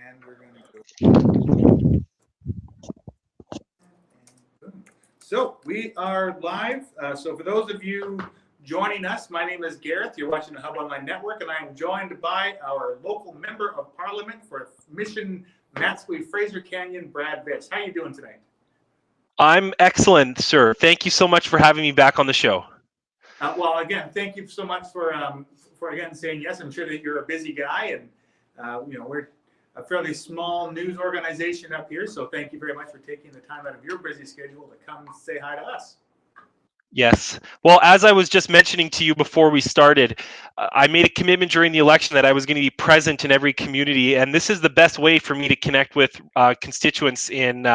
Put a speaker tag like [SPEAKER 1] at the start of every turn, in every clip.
[SPEAKER 1] And we're going to go. So we are live. So for those of you joining us, my name is Gareth. You're watching the Hub Online Network, and I am joined by our local member of Parliament for Mission Matsqui Fraser Canyon, Brad Vitz. How are you doing tonight?
[SPEAKER 2] I'm excellent, sir. Thank you so much for having me back on the show.
[SPEAKER 1] Well, again, thank you so much for again saying yes. I'm sure that you're a busy guy, and we're a fairly small news organization up here. So thank you very much for taking the time out of your busy schedule to come say hi to us.
[SPEAKER 2] Yes. Well, as I was just mentioning to you before we started, I made a commitment during the election that I was going to be present in every community, and this is the best way for me to connect with constituents in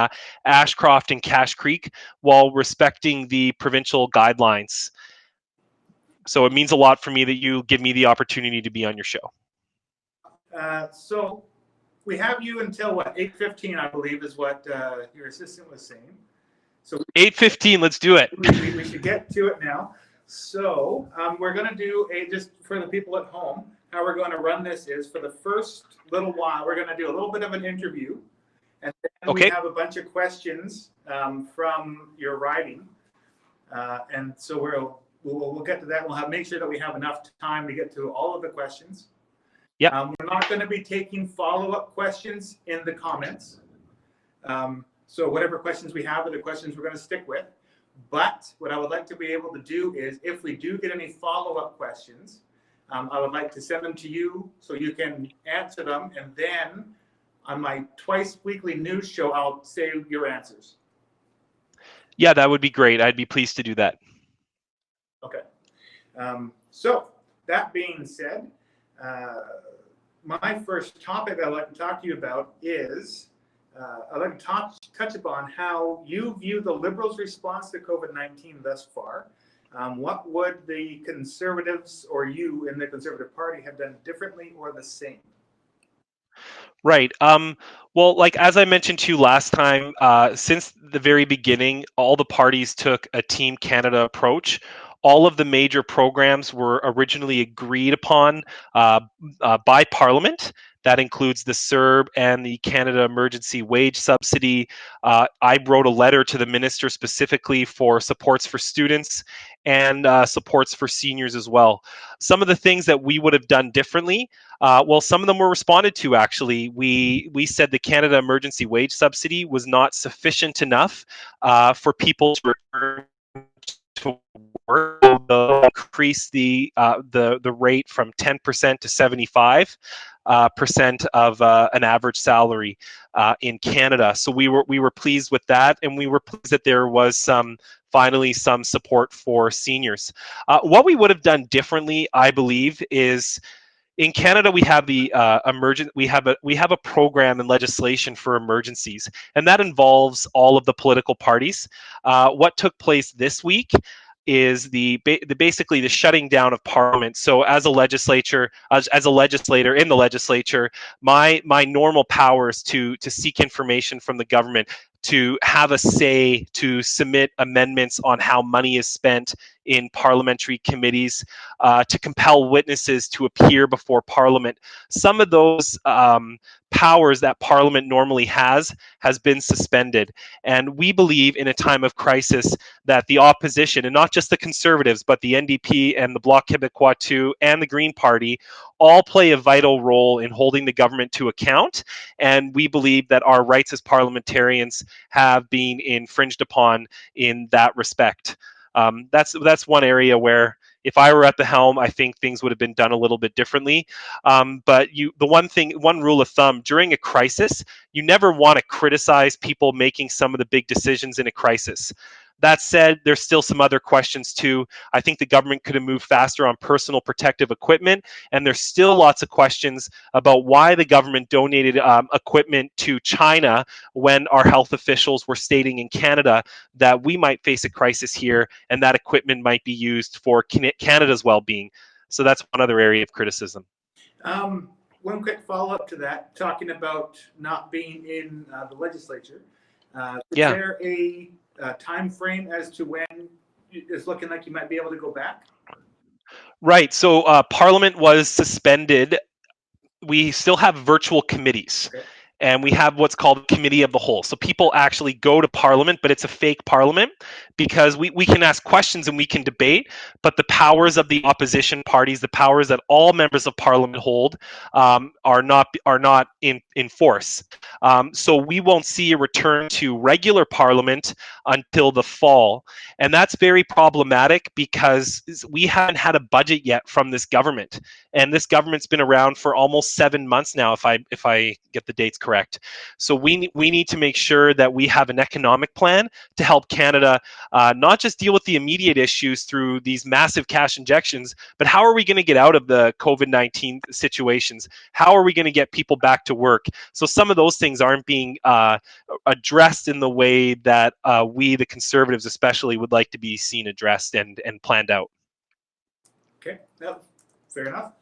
[SPEAKER 2] Ashcroft and Cache Creek while respecting the provincial guidelines. So it means a lot for me that you give me the opportunity to be on your show.
[SPEAKER 1] So we have you until what, 8:15, I believe, is what your assistant was saying. So
[SPEAKER 2] 8:15, let's do it.
[SPEAKER 1] We should get to it now. So we're going to do just for the people at home, how we're going to run this is for the first little while, we're going to do a little bit of an interview. And then we have a bunch of questions from your writing. And so we'll get to that. We'll make sure that we have enough time to get to all of the questions.
[SPEAKER 2] Yeah.
[SPEAKER 1] We're not going to be taking follow-up questions in the comments. So whatever questions we have are the questions we're going to stick with. But what I would like to be able to do is, if we do get any follow-up questions, I would like to send them to you so you can answer them. And then on my twice weekly news show, I'll say your answers.
[SPEAKER 2] Yeah, that would be great. I'd be pleased to do that.
[SPEAKER 1] Okay. So that being said, my first topic I'd like to talk to you about is I'd like to touch upon how you view the Liberals' response to COVID-19 thus far. What would the Conservatives or you in the Conservative Party have done differently or the same?
[SPEAKER 2] Right. Well, like as I mentioned to you last time, since the very beginning, all the parties took a Team Canada approach. All of the major programs were originally agreed upon by Parliament. That includes the CERB and the Canada Emergency Wage Subsidy. I wrote a letter to the minister specifically for supports for students and supports for seniors as well. Some of the things that we would have done differently, well, some of them were responded to, actually. We said the Canada Emergency Wage Subsidy was not sufficient enough for people to return to work. They'll increase the rate from 10% to 75% of an average salary in Canada. So we were pleased with that, and we were pleased that there was finally some support for seniors. What we would have done differently, I believe, is in Canada we have the we have a program and legislation for emergencies, and that involves all of the political parties. What took place this week is basically the shutting down of Parliament. So as a legislator in the legislature, my normal powers to seek information from the government, to have a say, to submit amendments on how money is spent in parliamentary committees, to compel witnesses to appear before Parliament. Some of those powers that Parliament normally has been suspended. And we believe in a time of crisis that the opposition, and not just the Conservatives, but the NDP and the Bloc Québécois too, and the Green Party, all play a vital role in holding the government to account. And we believe that our rights as parliamentarians have been infringed upon in that respect. That's one area where, if I were at the helm, I think things would have been done a little bit differently. But one rule of thumb during a crisis, you never want to criticize people making some of the big decisions in a crisis. That said, there's still some other questions too. I think the government could have moved faster on personal protective equipment, and there's still lots of questions about why the government donated equipment to China when our health officials were stating in Canada that we might face a crisis here, and that equipment might be used for Canada's well-being. So that's one other area of criticism.
[SPEAKER 1] One quick follow-up to that, talking about not being in the legislature. Is there a time frame as to when it's looking like you might be able to go back?
[SPEAKER 2] Right. So Parliament was suspended. We still have virtual committees.
[SPEAKER 1] Okay.
[SPEAKER 2] and we have what's called a committee of the whole. So people actually go to Parliament, but it's a fake Parliament because we can ask questions and we can debate, but the powers of the opposition parties, the powers that all members of Parliament hold, are not in force. So we won't see a return to regular Parliament until the fall, and that's very problematic because we haven't had a budget yet from this government, and this government's been around for almost 7 months now, if I get the dates correct. So we need to make sure that we have an economic plan to help Canada not just deal with the immediate issues through these massive cash injections, but how are we going to get out of the COVID-19 situations? How are we going to get people back to work? So some of those things aren't being addressed in the way that we, the Conservatives especially, would like to be seen addressed and planned out.
[SPEAKER 1] Okay, no, fair enough.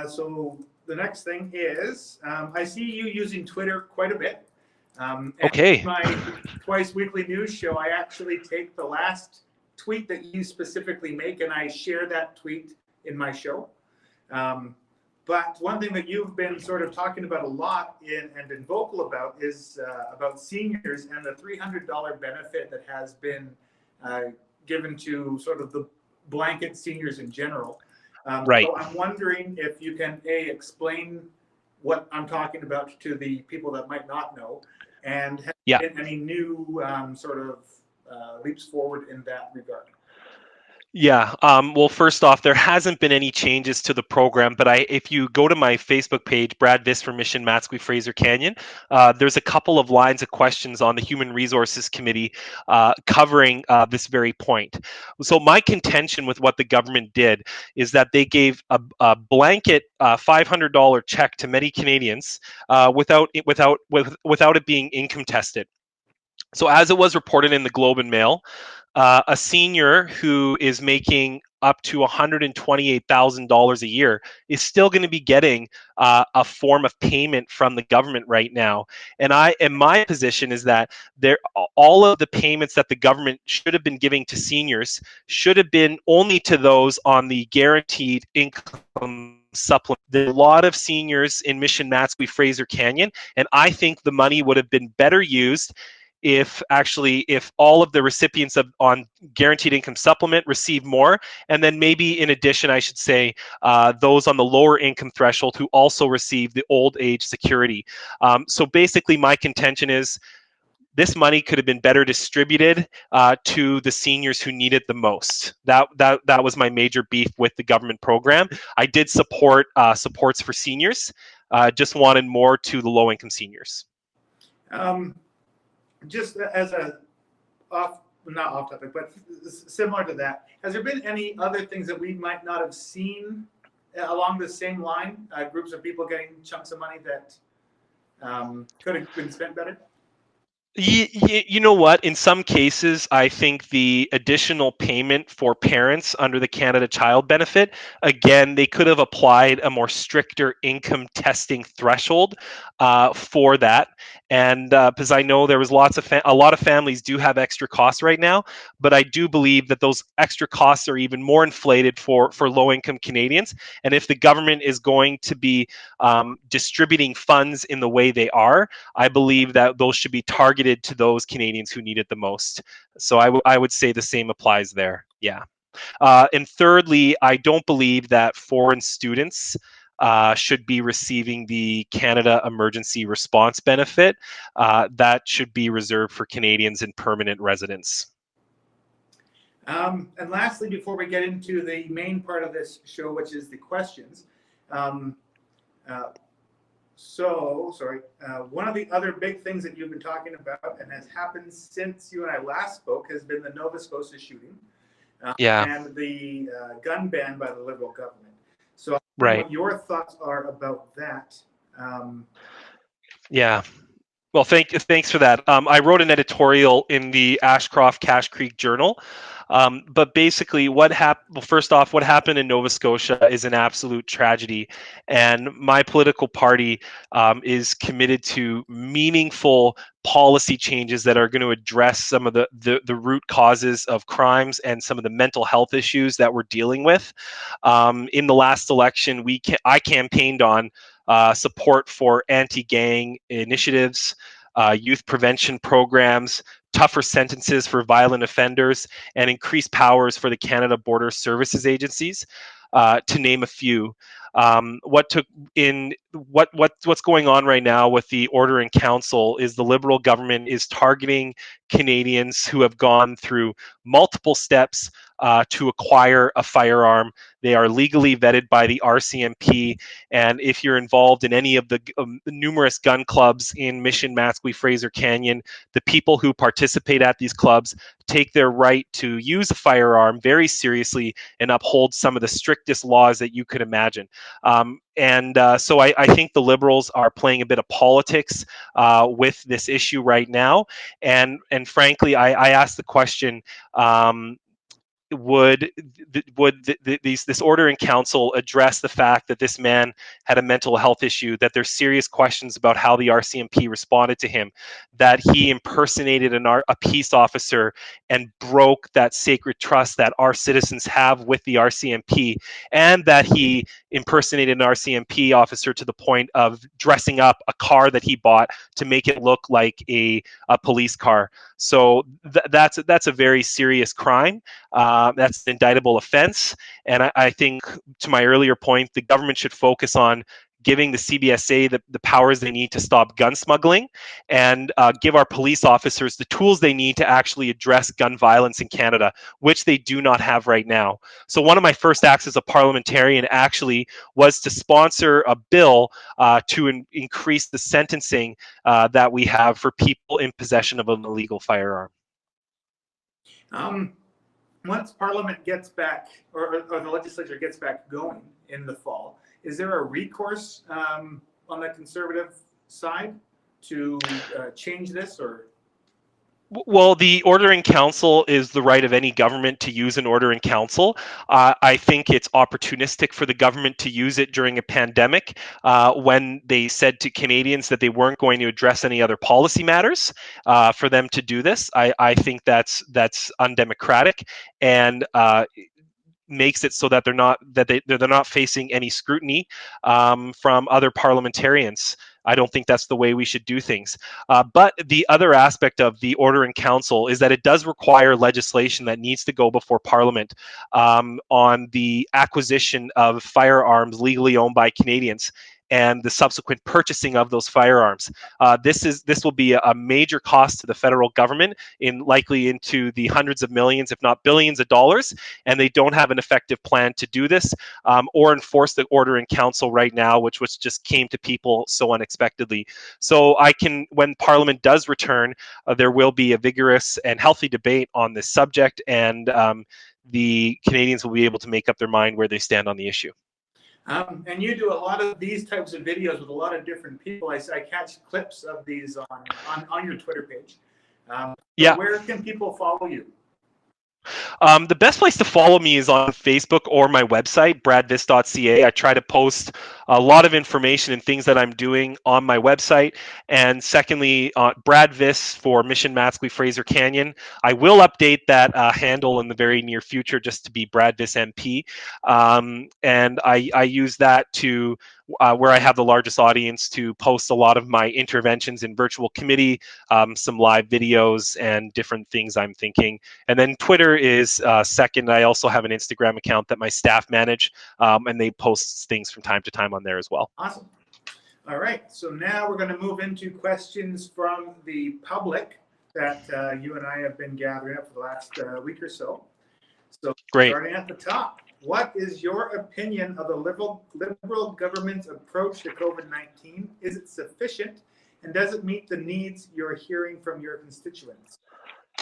[SPEAKER 1] So the next thing is, I see you using Twitter quite a bit.
[SPEAKER 2] Okay.
[SPEAKER 1] In my twice weekly news show, I actually take the last tweet that you specifically make and I share that tweet in my show. But one thing that you've been sort of talking about a lot and been vocal about is about seniors and the $300 benefit that has been given to sort of the blanket seniors in general.
[SPEAKER 2] Right.
[SPEAKER 1] So I'm wondering if you can explain what I'm talking about to the people that might not know, and have been any new sort of leaps forward in that regard.
[SPEAKER 2] Yeah. Well, first off, there hasn't been any changes to the program, but if you go to my Facebook page, Brad Viss for Mission Matsqui Fraser Canyon, there's a couple of lines of questions on the Human Resources Committee covering this very point. So my contention with what the government did is that they gave a blanket $500 check to many Canadians without it being income tested. So as it was reported in the Globe and Mail, a senior who is making up to $128,000 a year is still going to be getting a form of payment from the government right now. And my position is that all of the payments that the government should have been giving to seniors should have been only to those on the guaranteed income supplement. There are a lot of seniors in Mission Matsqui Fraser Canyon, and I think the money would have been better used if all of the recipients on guaranteed income supplement receive more, and then maybe in addition, I should say, those on the lower income threshold who also receive the old age security. So basically, my contention is this money could have been better distributed to the seniors who need it the most. That was my major beef with the government program. I did support supports for seniors, just wanted more to the low income seniors.
[SPEAKER 1] Just as not off topic, but similar to that, has there been any other things that we might not have seen along the same line? Groups of people getting chunks of money that could have been spent better?
[SPEAKER 2] You know what? In some cases, I think the additional payment for parents under the Canada Child Benefit, again, they could have applied a more stricter income testing threshold for that. And because I know there was a lot of families do have extra costs right now, but I do believe that those extra costs are even more inflated for low-income Canadians. And if the government is going to be distributing funds in the way they are, I believe that those should be targeted to those Canadians who need it the most. So I would say the same applies there. Yeah. And thirdly, I don't believe that foreign students should be receiving the Canada Emergency Response Benefit. That should be reserved for Canadians in permanent residence.
[SPEAKER 1] And lastly, before we get into the main part of this show, which is the questions, one of the other big things that you've been talking about and has happened since you and I last spoke has been the Nova Scotia shooting and the gun ban by the Liberal government. So what your thoughts are about that?
[SPEAKER 2] Yeah. Well, thanks for that. I wrote an editorial in the Ashcroft Cache Creek Journal. But basically, first off, what happened in Nova Scotia is an absolute tragedy. And my political party is committed to meaningful policy changes that are going to address some of the root causes of crimes and some of the mental health issues that we're dealing with. In the last election, I campaigned on support for anti-gang initiatives, youth prevention programs, tougher sentences for violent offenders, and increased powers for the Canada Border Services agencies, to name a few. What's going on right now with the Order in Council is the Liberal government is targeting Canadians who have gone through multiple steps to acquire a firearm. They are legally vetted by the RCMP, and if you're involved in any of the numerous gun clubs in Mission, Matsqui, Fraser Canyon, the people who participate at these clubs take their right to use a firearm very seriously and uphold some of the strictest laws that you could imagine. So I think the Liberals are playing a bit of politics with this issue right now. And frankly, I asked the question, would this Order in Council address the fact that this man had a mental health issue, that there's serious questions about how the RCMP responded to him, that he impersonated a peace officer and broke that sacred trust that our citizens have with the RCMP, and that he impersonated an RCMP officer to the point of dressing up a car that he bought to make it look like a police car. So that's a very serious crime. That's an indictable offense. And I think, to my earlier point, the government should focus on giving the CBSA the powers they need to stop gun smuggling, and give our police officers the tools they need to actually address gun violence in Canada, which they do not have right now. So one of my first acts as a parliamentarian actually was to sponsor a bill to increase the sentencing that we have for people in possession of an illegal firearm.
[SPEAKER 1] Once Parliament gets back, or the legislature gets back going in the fall, is there a recourse on the Conservative side to change this, or?
[SPEAKER 2] Well, the Order in Council is the right of any government to use an Order in Council. I think it's opportunistic for the government to use it during a pandemic, when they said to Canadians that they weren't going to address any other policy matters, for them to do this. I think that's undemocratic, and makes it so that they're not facing any scrutiny from other parliamentarians. I don't think that's the way we should do things. But the other aspect of the Order in Council is that it does require legislation that needs to go before Parliament on the acquisition of firearms legally owned by Canadians and the subsequent purchasing of those firearms. This will be a major cost to the federal government, likely into the hundreds of millions, if not billions of dollars, and they don't have an effective plan to do this or enforce the Order in Council right now, which just came to people so unexpectedly. So when Parliament does return, there will be a vigorous and healthy debate on this subject, and the Canadians will be able to make up their mind where they stand on the issue.
[SPEAKER 1] And you do a lot of these types of videos with a lot of different people. I catch clips of these on your Twitter page.
[SPEAKER 2] Yeah.
[SPEAKER 1] Where can people follow you?
[SPEAKER 2] The best place to follow me is on Facebook or my website, bradvis.ca. I try to post a lot of information and things that I'm doing on my website. And secondly, Brad Viss for Mission, Matsqui, Fraser Canyon. I will update that handle in the very near future just to be Brad Viss MP. And I use that to where I have the largest audience to post a lot of my interventions in virtual committee, some live videos, and different things I'm thinking. And then Twitter is second. I also have an Instagram account that my staff manage, and they post things from time to time on there as well.
[SPEAKER 1] Awesome. All right. So now we're going to move into questions from the public that you and I have been gathering up for the last week or so. So
[SPEAKER 2] Great.
[SPEAKER 1] Starting at the top, what is your opinion of the liberal government's approach to COVID-19? Is it sufficient, and does it meet the needs you're hearing from your constituents?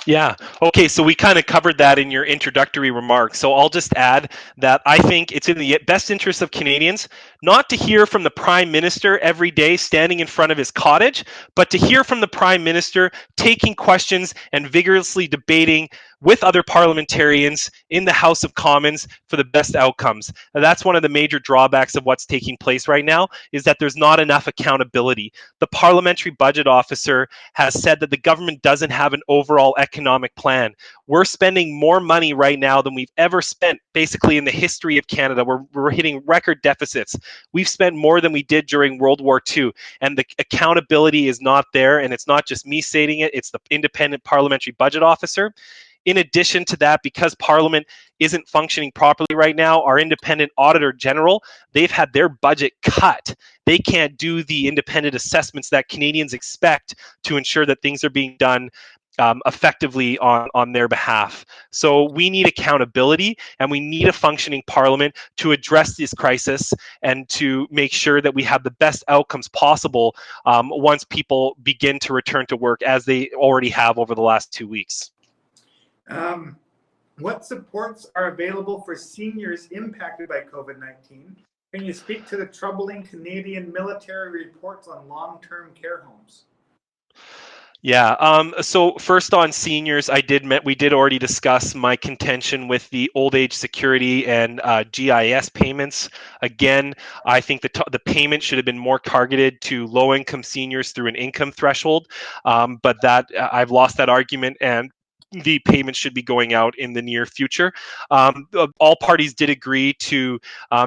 [SPEAKER 2] Yeah. Okay. So we kind of covered that in your introductory remarks. So I'll just add that I think it's in the best interest of Canadians not to hear from the Prime Minister every day standing in front of his cottage, but to hear from the Prime Minister taking questions and vigorously debating with other parliamentarians in the House of Commons for the best outcomes. And that's one of the major drawbacks of what's taking place right now, is that there's not enough accountability. The parliamentary budget officer has said that the government doesn't have an overall economic plan. We're spending more money right now than we've ever spent basically in the history of Canada. We're hitting record deficits. We've spent more than we did during World War II, and the accountability is not there. And it's not just me stating it, it's the independent parliamentary budget officer. In addition to that, because Parliament isn't functioning properly right now, our independent auditor general, they've had their budget cut. They can't do the independent assessments that Canadians expect to ensure that things are being done effectively on their behalf. So we need accountability, and we need a functioning Parliament to address this crisis and to make sure that we have the best outcomes possible once people begin to return to work, as they already have over the last 2 weeks.
[SPEAKER 1] What supports are available for seniors impacted by COVID-19? Can you speak to the troubling Canadian military reports on long-term care homes?
[SPEAKER 2] Yeah. So first on seniors, we did already discuss my contention with the old age security and GIS payments. Again, I think the payment should have been more targeted to low-income seniors through an income threshold, but that I've lost that argument, and the payments should be going out in the near future. All parties did agree to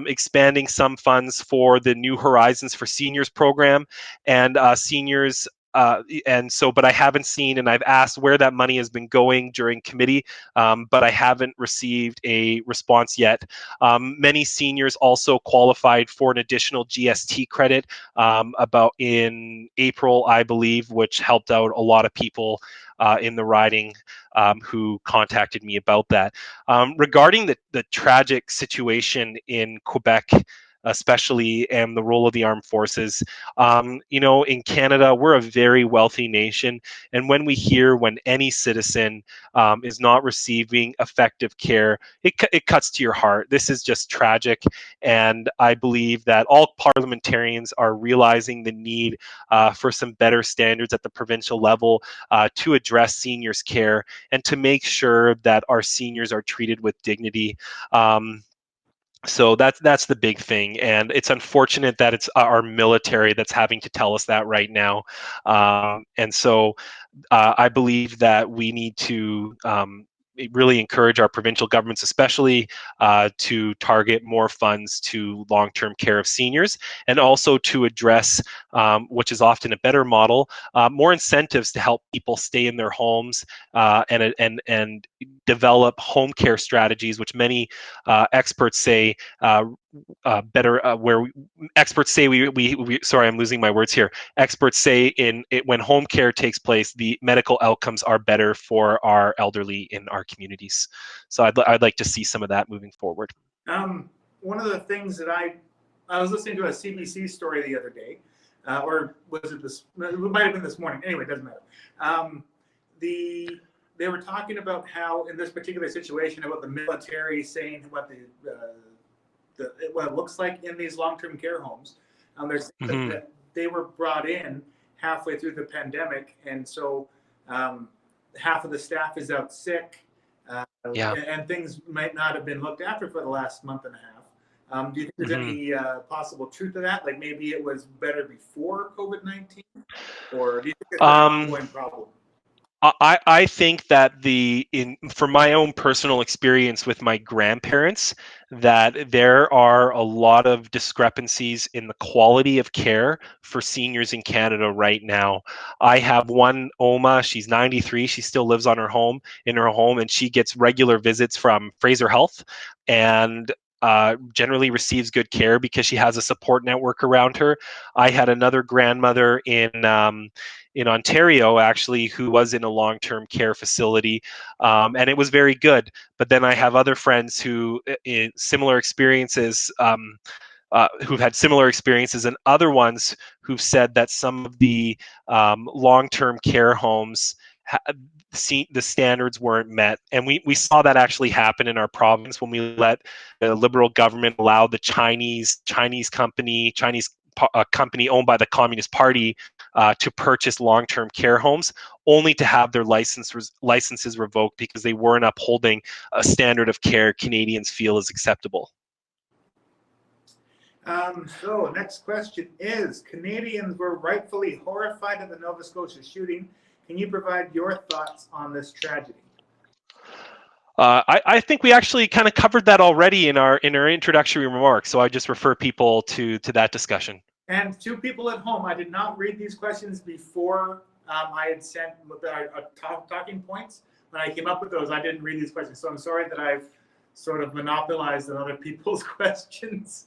[SPEAKER 2] expanding some funds for the New Horizons for Seniors program, and seniors. But I haven't seen, and I've asked where that money has been going during committee, but I haven't received a response yet. Many seniors also qualified for an additional GST credit about in April, I believe, which helped out a lot of people in the riding who contacted me about that. Regarding the tragic situation in Quebec, especially, and the role of the armed forces. In Canada, we're a very wealthy nation. And when we hear when any citizen is not receiving effective care, it cuts to your heart. This is just tragic. And I believe that all parliamentarians are realizing the need for some better standards at the provincial level to address seniors' care and to make sure that our seniors are treated with dignity. So that's the big thing, and it's unfortunate that it's our military that's having to tell us that right now. And so I believe that we need to really encourage our provincial governments, especially to target more funds to long-term care of seniors, and also to address, which is often a better model, more incentives to help people stay in their homes and develop home care strategies, which many experts say experts say sorry, I'm losing my words here. Experts say when home care takes place, the medical outcomes are better for our elderly in our communities. So I'd like to see some of that moving forward.
[SPEAKER 1] One of the things that I was listening to a CBC story the other day, or was it this? It might have been this morning. Anyway, it doesn't matter. They were talking about how, in this particular situation, about the military saying what it looks like in these long-term care homes. They're saying that they were brought in halfway through the pandemic, and so half of the staff is out sick, and things might not have been looked after for the last month and a half. Do you think there's any possible truth to that? Like maybe it was better before COVID-19, or do you think it's an ongoing problem?
[SPEAKER 2] I think that from my own personal experience with my grandparents, that there are a lot of discrepancies in the quality of care for seniors in Canada right now. I have one Oma, she's 93, she still lives in her home, and she gets regular visits from Fraser Health, and generally receives good care because she has a support network around her. I had another grandmother in Ontario, actually, who was in a long-term care facility, and it was very good. But then I have other friends who, in similar experiences, who've had similar experiences, and other ones who've said that some of the long-term care homes, the standards weren't met. And we saw that actually happen in our province when we let the Liberal government allow the Chinese company owned by the Communist Party to purchase long-term care homes, only to have their licenses revoked because they weren't upholding a standard of care Canadians feel is acceptable.
[SPEAKER 1] So next question is, Canadians were rightfully horrified at the Nova Scotia shooting. Can you provide your thoughts on this tragedy?
[SPEAKER 2] I think we actually kind of covered that already in our introductory remarks, so I just refer people to that discussion.
[SPEAKER 1] And to people at home, I did not read these questions before I had sent talking points. When I came up with those, I didn't read these questions, so I'm sorry that I've sort of monopolized on other people's questions.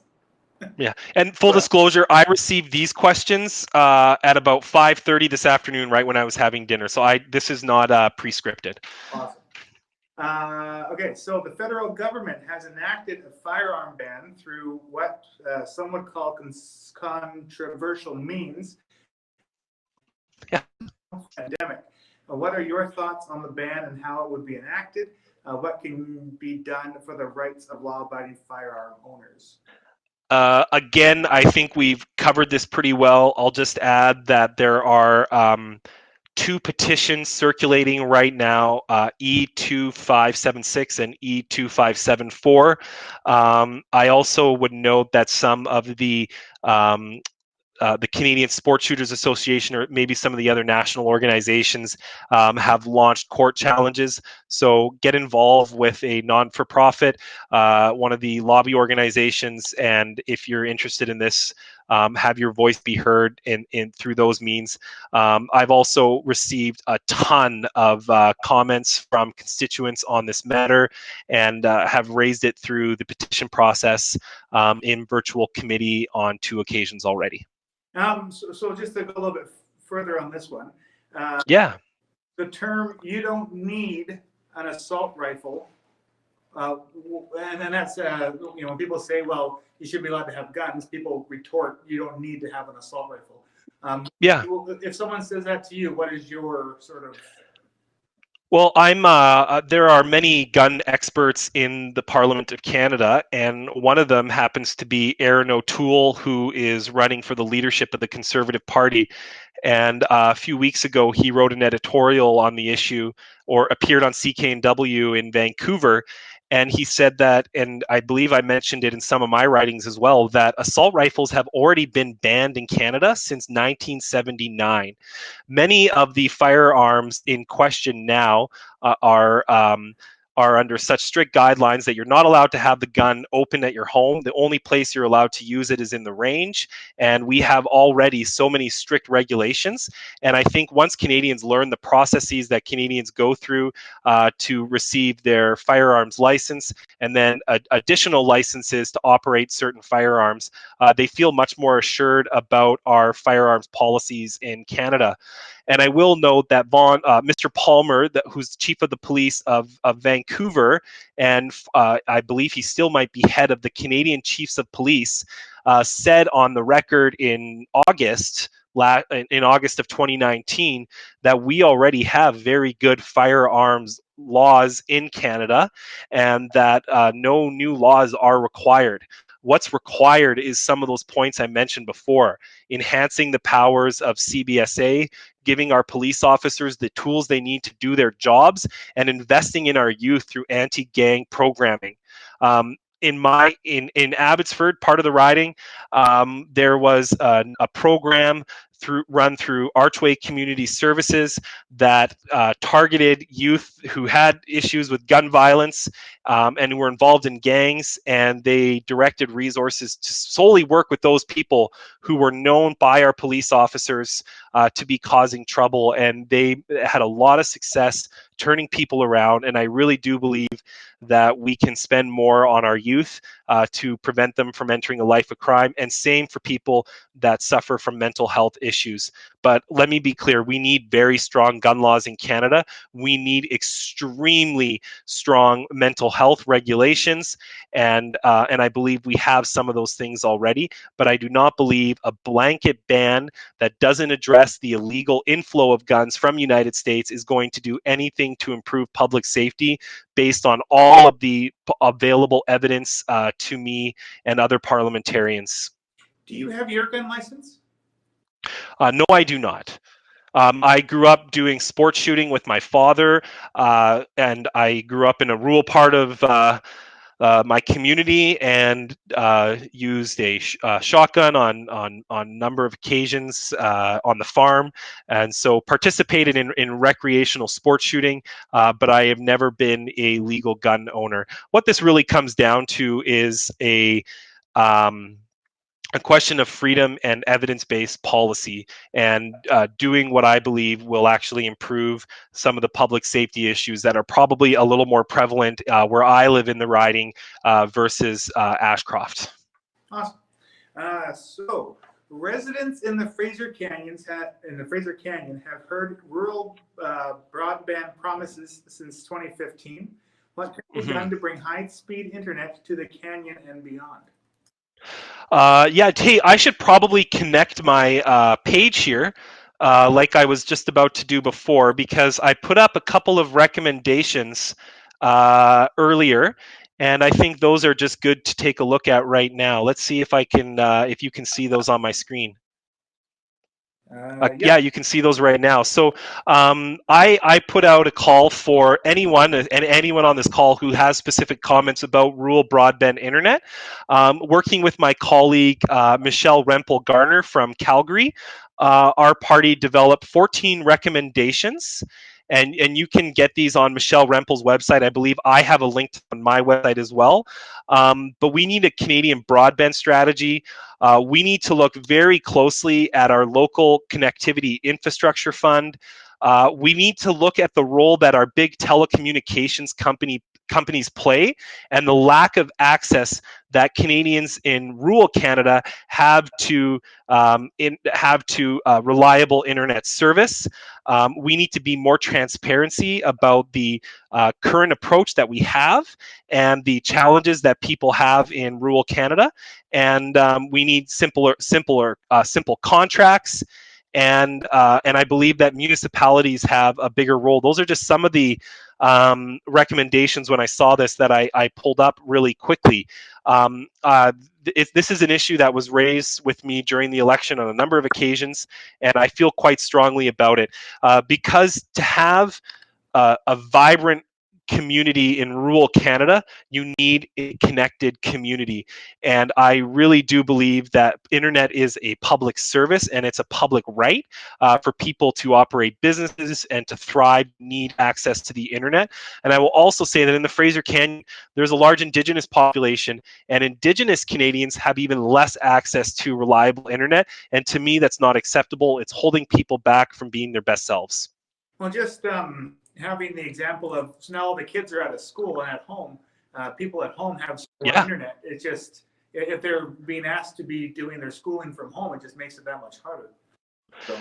[SPEAKER 2] Yeah, and full disclosure, I received these questions at about 5:30 this afternoon, right when I was having dinner. So this is not pre-scripted.
[SPEAKER 1] Awesome. Okay, so the federal government has enacted a firearm ban through what some would call controversial means.
[SPEAKER 2] Yeah.
[SPEAKER 1] Pandemic. What are your thoughts on the ban and how it would be enacted? What can be done for the rights of law-abiding firearm owners?
[SPEAKER 2] Again, I think we've covered this pretty well. I'll just add that there are 2 petitions circulating right now, E2576 and E2574. I also would note that some of the Canadian Sports Shooters Association or maybe some of the other national organizations have launched court challenges. So get involved with a non-for-profit, one of the lobby organizations, and if you're interested in this, have your voice be heard in through those means. I've also received a ton of comments from constituents on this matter and have raised it through the petition process in virtual committee on 2 occasions already.
[SPEAKER 1] So just to go a little bit further on this one.
[SPEAKER 2] Yeah.
[SPEAKER 1] The term "you don't need an assault rifle," and then that's when people say, "Well, you should be allowed to have guns," people retort, "You don't need to have an assault rifle."
[SPEAKER 2] Yeah.
[SPEAKER 1] If someone says that to you, what is your sort of?
[SPEAKER 2] Well, there are many gun experts in the Parliament of Canada, and one of them happens to be Aaron O'Toole, who is running for the leadership of the Conservative Party. And a few weeks ago, he wrote an editorial on the issue, or appeared on CKNW in Vancouver. And he said that, and I believe I mentioned it in some of my writings as well, that assault rifles have already been banned in Canada since 1979. Many of the firearms in question now are under such strict guidelines that you're not allowed to have the gun open at your home. The only place you're allowed to use it is in the range. And we have already so many strict regulations. And I think once Canadians learn the processes that Canadians go through to receive their firearms license and then additional licenses to operate certain firearms, they feel much more assured about our firearms policies in Canada. And I will note that Mr. Palmer, who's chief of the police of Vancouver, and I believe he still might be head of the Canadian Chiefs of Police, said on the record in August of 2019 that we already have very good firearms laws in Canada and that no new laws are required. What's required is some of those points I mentioned before, enhancing the powers of CBSA, giving our police officers the tools they need to do their jobs, and investing in our youth through anti-gang programming. In Abbotsford, part of the riding, there was a program run through Archway Community Services that targeted youth who had issues with gun violence and who were involved in gangs, and they directed resources to solely work with those people who were known by our police officers to be causing trouble, and they had a lot of success turning people around. And I really do believe that we can spend more on our youth to prevent them from entering a life of crime, and same for people that suffer from mental health issues. But let me be clear, we need very strong gun laws in Canada. We need extremely strong mental health regulations, and I believe we have some of those things already. But I do not believe a blanket ban that doesn't address the illegal inflow of guns from the United States is going to do anything to improve public safety based on all of the available evidence to me and other parliamentarians.
[SPEAKER 1] Do you have your gun license?
[SPEAKER 2] No, I do not. I grew up doing sports shooting with my father, and I grew up in a rural part of my community and used a shotgun on a number of occasions on the farm, and so participated in recreational sports shooting. But I have never been a legal gun owner. What this really comes down to is um, a question of freedom and evidence-based policy, and doing what I believe will actually improve some of the public safety issues that are probably a little more prevalent where I live in the riding versus Ashcroft.
[SPEAKER 1] Awesome. So residents in the Fraser Canyon have heard rural broadband promises since 2015. What can be done to bring high-speed internet to the canyon and beyond?
[SPEAKER 2] Yeah, hey, I should probably connect my page here, like I was just about to do before, because I put up a couple of recommendations earlier, and I think those are just good to take a look at right now. Let's see if I can, if you can see those on my screen. Yeah, you can see those right now. So I put out a call for anyone and anyone on this call who has specific comments about rural broadband internet. Working with my colleague Michelle Rempel Garner from Calgary, our party developed 14 recommendations. And you can get these on Michelle Rempel's website. I believe I have a link on my website as well. But we need a Canadian broadband strategy. We need to look very closely at our local connectivity infrastructure fund. We need to look at the role that our big telecommunications companies play and the lack of access that Canadians in rural Canada have to reliable internet service. We need to be more transparency about the current approach that we have and the challenges that people have in rural Canada. And we need simple contracts. And I believe that municipalities have a bigger role. Those are just some of the recommendations when I saw this that I pulled up really quickly. This is an issue that was raised with me during the election on a number of occasions, and I feel quite strongly about it because to have a vibrant community in rural Canada, you need a connected community. And I really do believe that internet is a public service and it's a public right for people to operate businesses and to thrive, need access to the internet. And I will also say that in the Fraser Canyon, there's a large Indigenous population, and Indigenous Canadians have even less access to reliable internet. And to me, that's not acceptable. It's holding people back from being their best selves.
[SPEAKER 1] Well, just having the example of, so now all the kids are out of school and at home, people at home have internet. It's just, if they're being asked to be doing their schooling from home, it just makes it that much harder. So.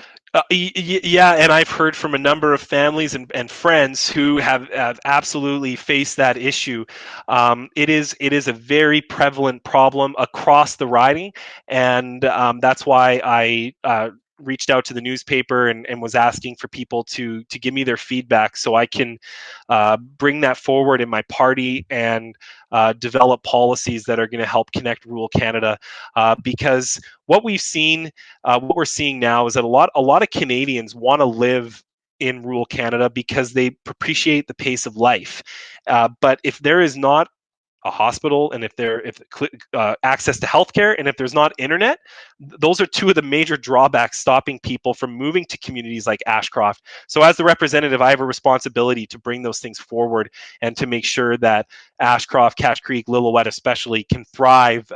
[SPEAKER 2] Yeah, and I've heard from a number of families and friends who have absolutely faced that issue. It is a very prevalent problem across the riding, and that's why I reached out to the newspaper and was asking for people to give me their feedback so I can bring that forward in my party and develop policies that are going to help connect rural Canada. Because what we're seeing now is that a lot of Canadians want to live in rural Canada because they appreciate the pace of life. But if there is not a hospital, and if access to healthcare, and if there's not internet, those are two of the major drawbacks stopping people from moving to communities like Ashcroft. So as the representative, I have a responsibility to bring those things forward and to make sure that Ashcroft, Cache Creek, Lillooet especially can thrive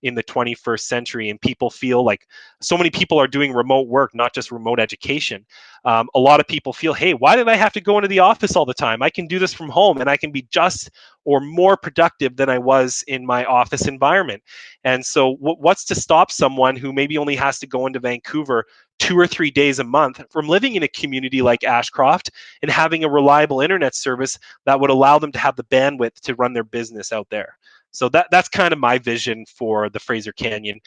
[SPEAKER 2] in the 21st century. And people feel like so many people are doing remote work, not just remote education. A lot of people feel, hey, why did I have to go into the office all the time? I can do this from home and I can be just or more productive than I was in my office environment. And so what's to stop someone who maybe only has to go into Vancouver 2 or 3 days a month from living in a community like Ashcroft and having a reliable internet service that would allow them to have the bandwidth to run their business out there? So that's kind of my vision for the Fraser Canyon.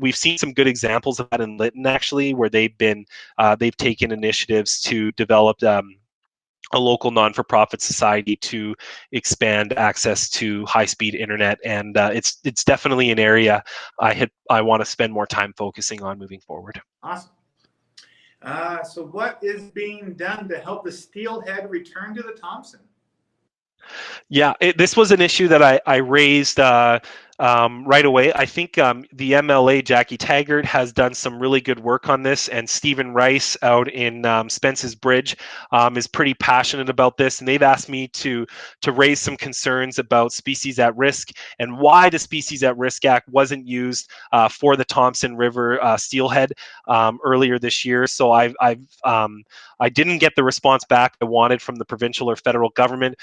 [SPEAKER 2] We've seen some good examples of that in Lytton, actually, where they've taken initiatives to develop a local non-for-profit society to expand access to high-speed internet, and it's definitely an area I want to spend more time focusing on moving forward.
[SPEAKER 1] Awesome. So what is being done to help the steelhead return to the Thompson?
[SPEAKER 2] Yeah, this was an issue that I raised right away. I think the MLA, Jackie Taggart, has done some really good work on this, and Stephen Rice out in Spence's Bridge is pretty passionate about this, and they've asked me to raise some concerns about species at risk and why the Species at Risk Act wasn't used for the Thompson River steelhead earlier this year. So I didn't get the response back I wanted from the provincial or federal government,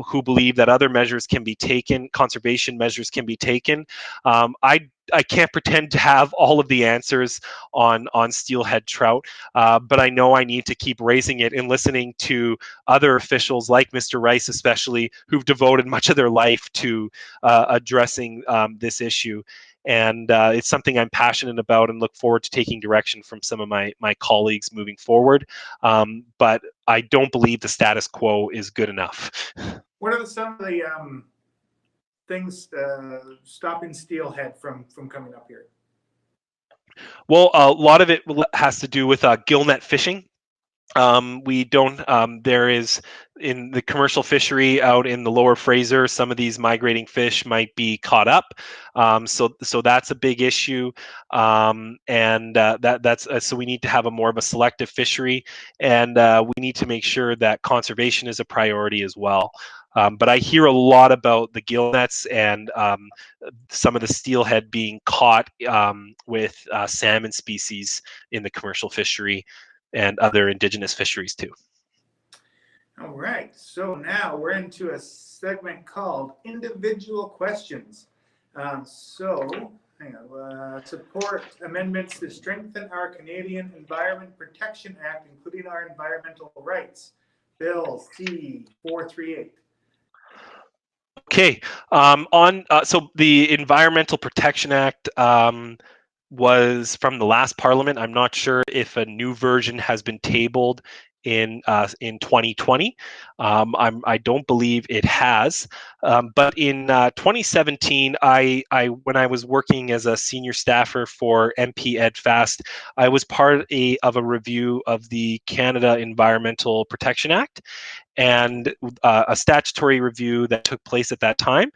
[SPEAKER 2] who believe that other measures can be taken, conservation measures can be taken. I can't pretend to have all of the answers on steelhead trout, but I know I need to keep raising it and listening to other officials like Mr. Rice, especially, who've devoted much of their life to addressing this issue. And it's something I'm passionate about and look forward to taking direction from some of my colleagues moving forward. But I don't believe the status quo is good enough.
[SPEAKER 1] What are some of the things stopping steelhead from coming up here?
[SPEAKER 2] Well, a lot of it has to do with gillnet fishing. We don't, there is, in the commercial fishery out in the lower Fraser, some of these migrating fish might be caught up. So that's a big issue. And that's so we need to have a more of a selective fishery, and we need to make sure that conservation is a priority as well. But I hear a lot about the gill nets and some of the steelhead being caught with salmon species in the commercial fishery and other indigenous fisheries too.
[SPEAKER 1] All right, so now we're into a segment called individual questions. Support amendments to strengthen our Canadian Environment Protection Act, including our environmental rights. Bill C-438.
[SPEAKER 2] Okay, so the Environmental Protection Act was from the last Parliament. I'm not sure if a new version has been tabled in 2020. I don't believe it has. But in 2017, when I was working as a senior staffer for MP EdFast, I was part of a review of the Canada Environmental Protection Act, and a statutory review that took place at that time.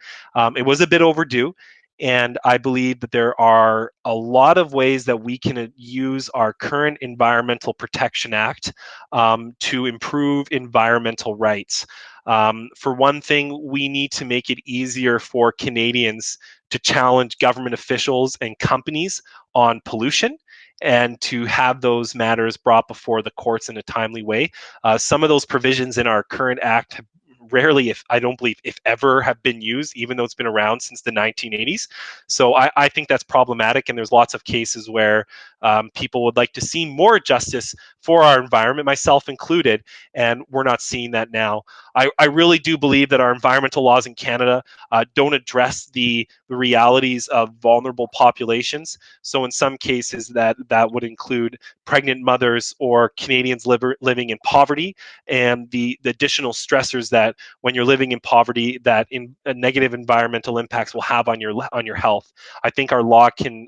[SPEAKER 2] It was a bit overdue. And I believe that there are a lot of ways that we can use our current Environmental Protection Act to improve environmental rights. For one thing, we need to make it easier for Canadians to challenge government officials and companies on pollution, and to have those matters brought before the courts in a timely way. Some of those provisions in our current act have rarely, if I don't believe, if ever, have been used, even though it's been around since the 1980s. So I think that's problematic, and there's lots of cases where people would like to see more justice for our environment, myself included, and we're not seeing that now. I really do believe that our environmental laws in Canada don't address the realities of vulnerable populations. So in some cases, that would include pregnant mothers or Canadians living in poverty, and the additional stressors that when you're living in poverty, that negative environmental impacts will have on your health. I think our law can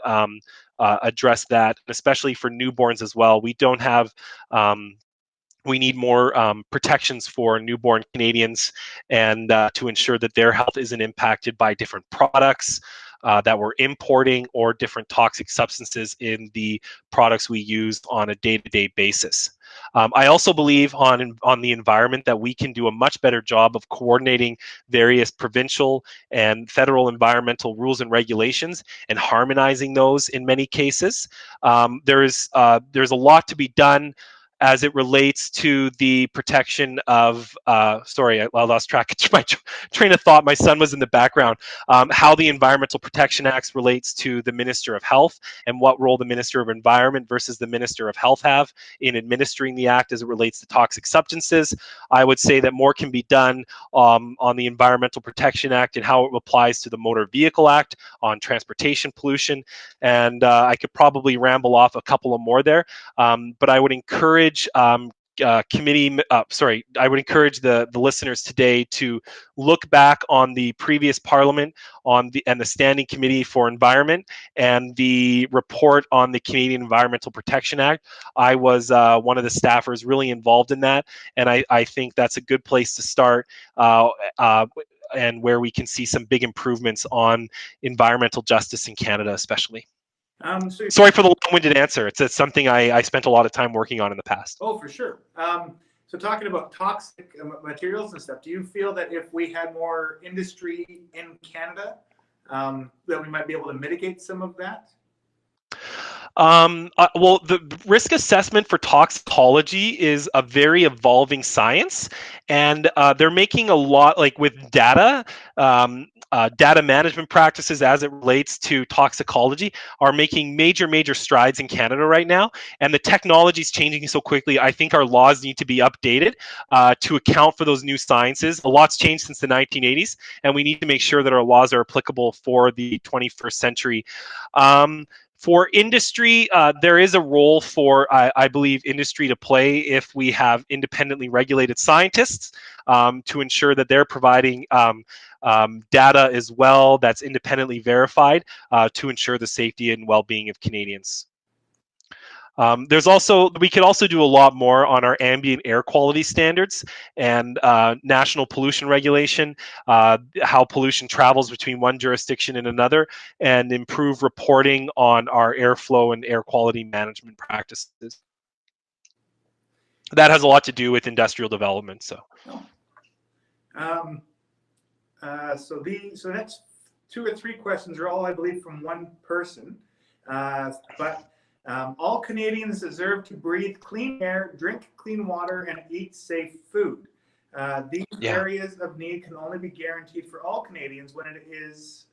[SPEAKER 2] address that, especially for newborns as well. We don't have we need more protections for newborn Canadians, and to ensure that their health isn't impacted by different products that we're importing, or different toxic substances in the products we use on a day-to-day basis. I also believe on the environment that we can do a much better job of coordinating various provincial and federal environmental rules and regulations and harmonizing those in many cases. There's a lot to be done as it relates to the protection of, sorry, I lost track of my train of thought. My son was in the background. How the Environmental Protection Act relates to the Minister of Health, and what role the Minister of Environment versus the Minister of Health have in administering the act as it relates to toxic substances. I would say that more can be done on the Environmental Protection Act and how it applies to the Motor Vehicle Act on transportation pollution. And I could probably ramble off a couple of more there, but I would encourage committee, I would encourage the listeners today to look back on the previous Parliament and the Standing Committee for Environment and the report on the Canadian Environmental Protection Act. I was one of the staffers really involved in that, and I think that's a good place to start. And where we can see some big improvements on environmental justice in Canada, especially. Sorry for the long-winded answer. It's something I spent a lot of time working on in the past.
[SPEAKER 1] Oh, for sure. So talking about toxic materials and stuff, do you feel that if we had more industry in Canada, that we might be able to mitigate some of that?
[SPEAKER 2] Well, the risk assessment for toxicology is a very evolving science, and they're making a lot, like with data, data management practices as it relates to toxicology are making major strides in Canada right now, and the technology is changing so quickly. I think our laws need to be updated to account for those new sciences. A lot's changed since the 1980s, and we need to make sure that our laws are applicable for the 21st century. For industry, there is a role for, I believe, industry to play if we have independently regulated scientists to ensure that they're providing data as well that's independently verified to ensure the safety and well-being of Canadians. We could also do a lot more on our ambient air quality standards and national pollution regulation, how pollution travels between one jurisdiction and another, and improve reporting on our airflow and air quality management practices. That has a lot to do with industrial development. So,
[SPEAKER 1] so that's 2 or 3 questions are all, I believe, from one person, but. All Canadians deserve to breathe clean air, drink clean water, and eat safe food. These areas of need can only be guaranteed for all Canadians when it is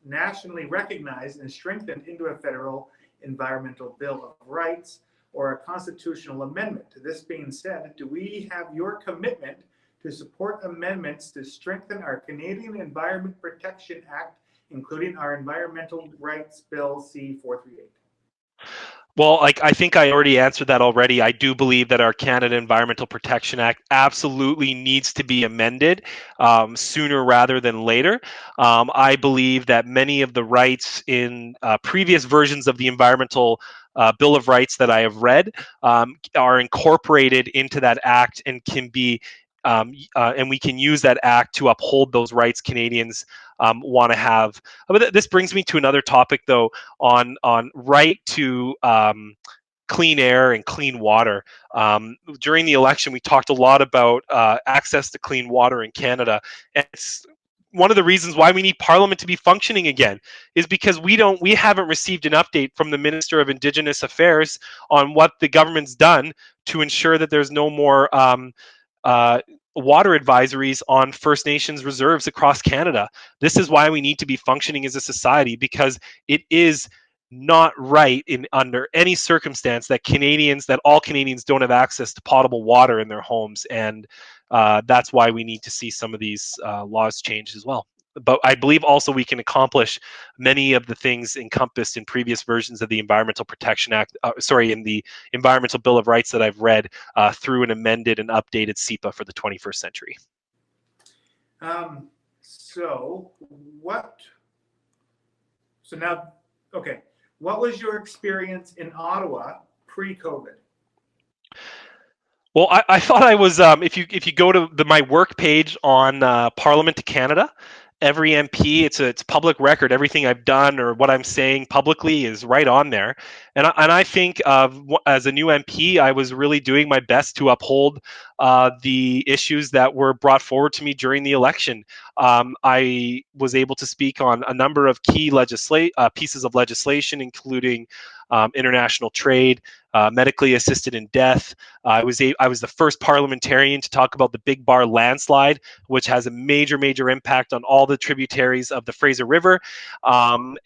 [SPEAKER 1] nationally recognized and strengthened into a federal environmental bill of rights or a constitutional amendment. This being said, do we have your commitment to support amendments to strengthen our Canadian Environment Protection Act, including our Environmental Rights Bill C-438?
[SPEAKER 2] Well, I think I already answered that already. I do believe that our Canada Environmental Protection Act absolutely needs to be amended sooner rather than later. I believe that many of the rights in previous versions of the Environmental Bill of Rights that I have read are incorporated into that act and can be and we can use that act to uphold those rights Canadians want to have. But this brings me to another topic, though, on right to clean air and clean water. During the election, we talked a lot about access to clean water in Canada, and it's one of the reasons why we need Parliament to be functioning again is because we haven't received an update from the Minister of Indigenous Affairs on what the government's done to ensure that there's no more water advisories on First Nations reserves across Canada. This is why we need to be functioning as a society, because it is not right under any circumstance that all Canadians don't have access to potable water in their homes, and that's why we need to see some of these laws changed as well. But I believe also we can accomplish many of the things encompassed in previous versions of the Environmental Protection Act, in the Environmental Bill of Rights that I've read through an amended and updated CEPA for the 21st century.
[SPEAKER 1] What was your experience in Ottawa pre-COVID?
[SPEAKER 2] Well, I thought I was, if you go to my work page on Parliament to Canada, every MP, it's public record. Everything I've done or what I'm saying publicly is right on there. And I think as a new MP, I was really doing my best to uphold the issues that were brought forward to me during the election. I was able to speak on a number of key pieces of legislation, including international trade, medically assisted in death. I was the first parliamentarian to talk about the Big Bar landslide, which has a major impact on all the tributaries of the Fraser River. I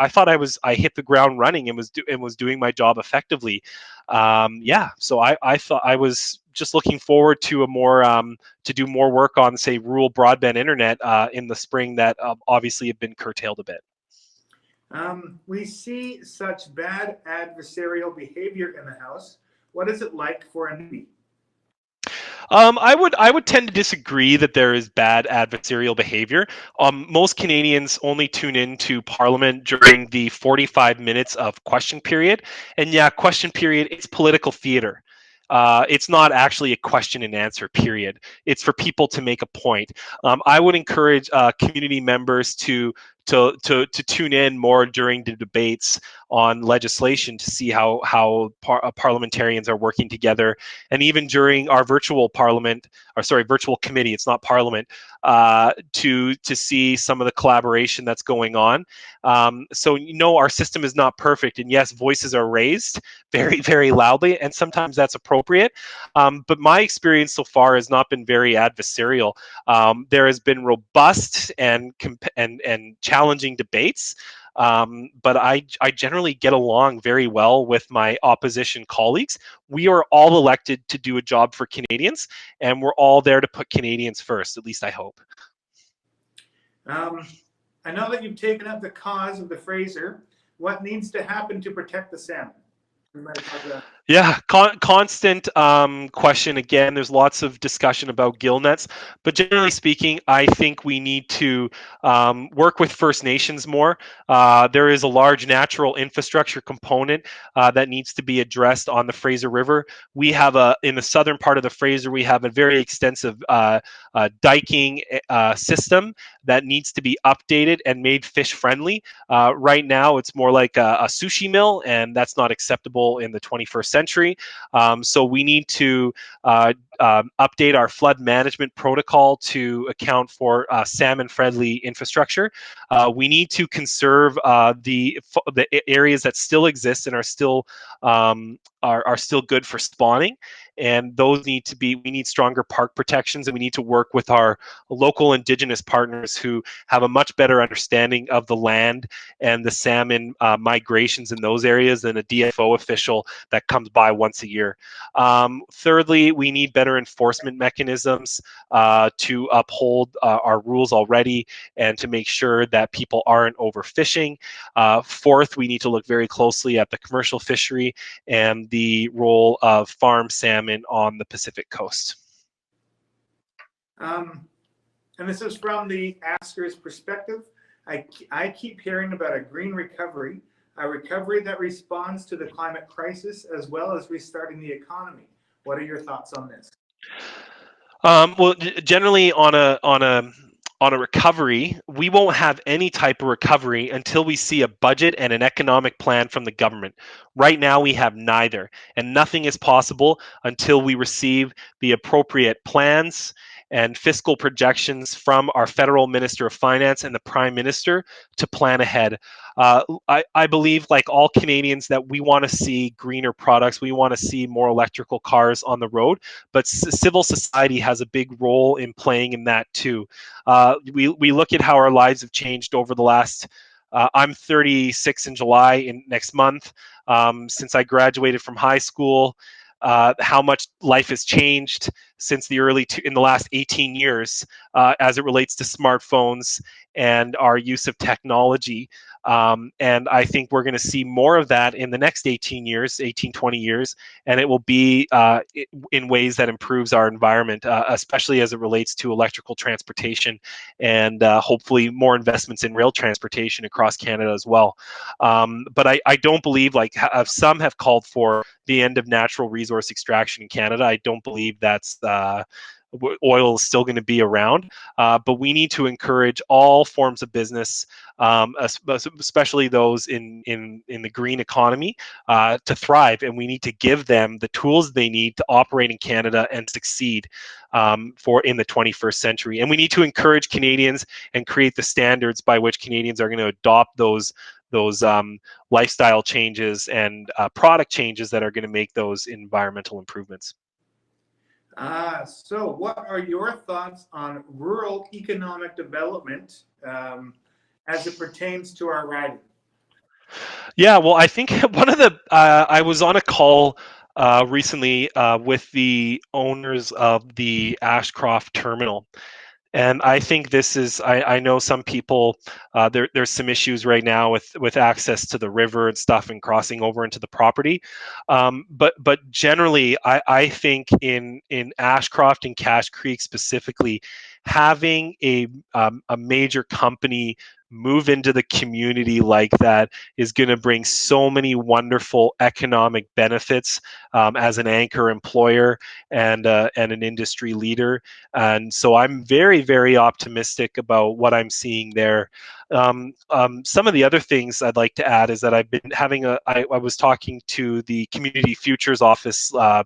[SPEAKER 2] thought I hit the ground running and was doing my job effectively. So I thought I was just looking forward to to do more work on, say, rural broadband internet in the spring that obviously have been curtailed a bit.
[SPEAKER 1] We see such bad adversarial behavior in the House. What is it like for a newbie?
[SPEAKER 2] I would tend to disagree that there is bad adversarial behavior. Most Canadians only tune into Parliament during the 45 minutes of question period, and yeah, question period it's political theater. It's not actually a question and answer period. It's for people to make a point. I would encourage community members to tune in more during the debates on legislation to see how parliamentarians are working together, and even during our virtual parliament, or sorry, virtual committee, it's not parliament, to see some of the collaboration that's going on. So our system is not perfect, and yes, voices are raised very, very loudly, and sometimes that's appropriate. But my experience so far has not been very adversarial. There has been robust and challenging debates. But I generally get along very well with my opposition colleagues. We are all elected to do a job for Canadians, and we're all there to put Canadians first. At least I hope.
[SPEAKER 1] I know that you've taken up the cause of the Fraser. What needs to happen to protect the salmon?
[SPEAKER 2] Yeah, constant question. Again, there's lots of discussion about gill nets, but generally speaking, I think we need to work with First Nations more. There is a large natural infrastructure component that needs to be addressed on the Fraser River. We have in the southern part of the Fraser, we have a very extensive diking system that needs to be updated and made fish friendly. Right now, it's more like a sushi mill, and that's not acceptable in the 21st century. So we need to update our flood management protocol to account for salmon-friendly infrastructure. We need to conserve the areas that still exist and are still good for spawning, and those need to be. We need stronger park protections, and we need to work with our local Indigenous partners who have a much better understanding of the land and the salmon migrations in those areas than a DFO official that comes by once a year. Thirdly, we need better enforcement mechanisms to uphold our rules already and to make sure that people aren't overfishing. Fourth, we need to look very closely at the commercial fishery and the role of farm salmon on the Pacific coast.
[SPEAKER 1] And this is from the asker's perspective. I keep hearing about a green recovery, a recovery that responds to the climate crisis as well as restarting the economy. What are your thoughts on this?
[SPEAKER 2] Well, generally on a recovery, we won't have any type of recovery until we see a budget and an economic plan from the government. Right now, we have neither, and nothing is possible until we receive the appropriate plans and fiscal projections from our federal Minister of Finance and the Prime Minister to plan ahead. I believe, like all Canadians, that we want to see greener products. We want to see more electrical cars on the road, but civil society has a big role in playing in that too. We look at how our lives have changed over the last. I'm 36 in July next month. Since I graduated from high school, how much life has changed since in the last 18 years as it relates to smartphones and our use of technology. And I think we're going to see more of that in the next 20 years, and it will be in ways that improves our environment, especially as it relates to electrical transportation and hopefully more investments in rail transportation across Canada as well. But I don't believe, like some have called for the end of natural resource extraction in Canada. I don't believe that's oil is still going to be around, but we need to encourage all forms of business, especially those in the green economy, to thrive, and we need to give them the tools they need to operate in Canada and succeed in the 21st century. And we need to encourage Canadians and create the standards by which Canadians are going to adopt those lifestyle changes and product changes that are going to make those environmental improvements.
[SPEAKER 1] So what are your thoughts on rural economic development as it pertains to our riding?
[SPEAKER 2] Yeah, well, I think one of the I was on a call recently with the owners of the Ashcroft terminal, And I think this is, I know some people, there's some issues right now with access to the river and stuff and crossing over into the property. But generally, I think in Ashcroft and Cache Creek specifically, having a major company move into the community like that is going to bring so many wonderful economic benefits as an anchor employer and an industry leader. And so I'm very, very optimistic about what I'm seeing there. Some of the other things I'd like to add is that I've been having I was talking to the Community Futures office. I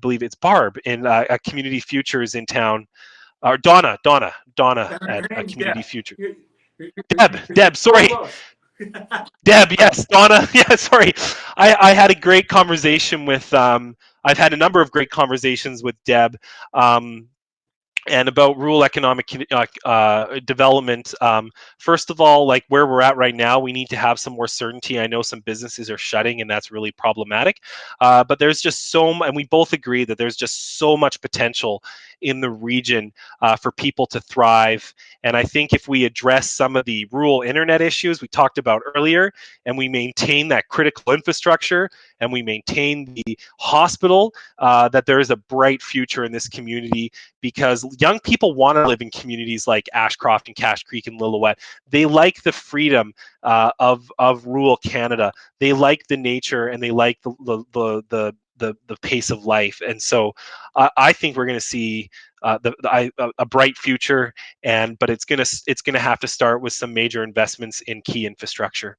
[SPEAKER 2] believe it's Barb in Community Futures in town, or Donna
[SPEAKER 1] Her
[SPEAKER 2] at
[SPEAKER 1] name's
[SPEAKER 2] Community
[SPEAKER 1] Deb.
[SPEAKER 2] Future.
[SPEAKER 1] You're
[SPEAKER 2] Deb,
[SPEAKER 1] so
[SPEAKER 2] sorry.
[SPEAKER 1] close.
[SPEAKER 2] Deb, yes, Donna, yeah, sorry. I had a great conversation with, I've had a number of great conversations with Deb. And about rural economic development. First of all, like where we're at right now, we need to have some more certainty. I know some businesses are shutting, and that's really problematic. But there's just and we both agree that there's just so much potential in the region for people to thrive. And I think if we address some of the rural internet issues we talked about earlier, and we maintain that critical infrastructure, and we maintain the hospital, that there is a bright future in this community, because young people want to live in communities like Ashcroft and Cache Creek and Lillooet. They like the freedom of rural Canada. They like the nature, and they like the pace of life. And so I think we're going to see a bright future, but it's gonna have to start with some major investments in key infrastructure.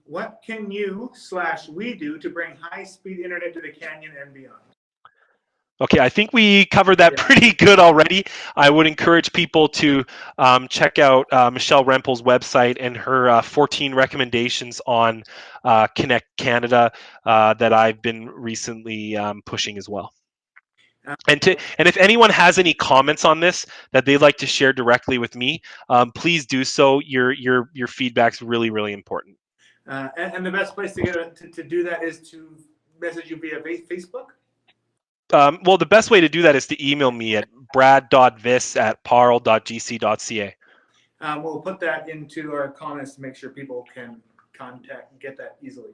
[SPEAKER 1] What can you/we do to bring high-speed internet to the canyon and beyond?
[SPEAKER 2] Okay, I think we covered that pretty good already. I would encourage people to check out Michelle Rempel's website and her 14 recommendations on Connect Canada that I've been recently pushing as well. And if anyone has any comments on this that they'd like to share directly with me, please do so. Your feedback's really, really important.
[SPEAKER 1] And the best place to do that is to message you via Facebook?
[SPEAKER 2] Well, the best way to do that is to email me at brad.vis@parle.gc.ca.
[SPEAKER 1] We'll put that into our comments to make sure people can contact and get that easily.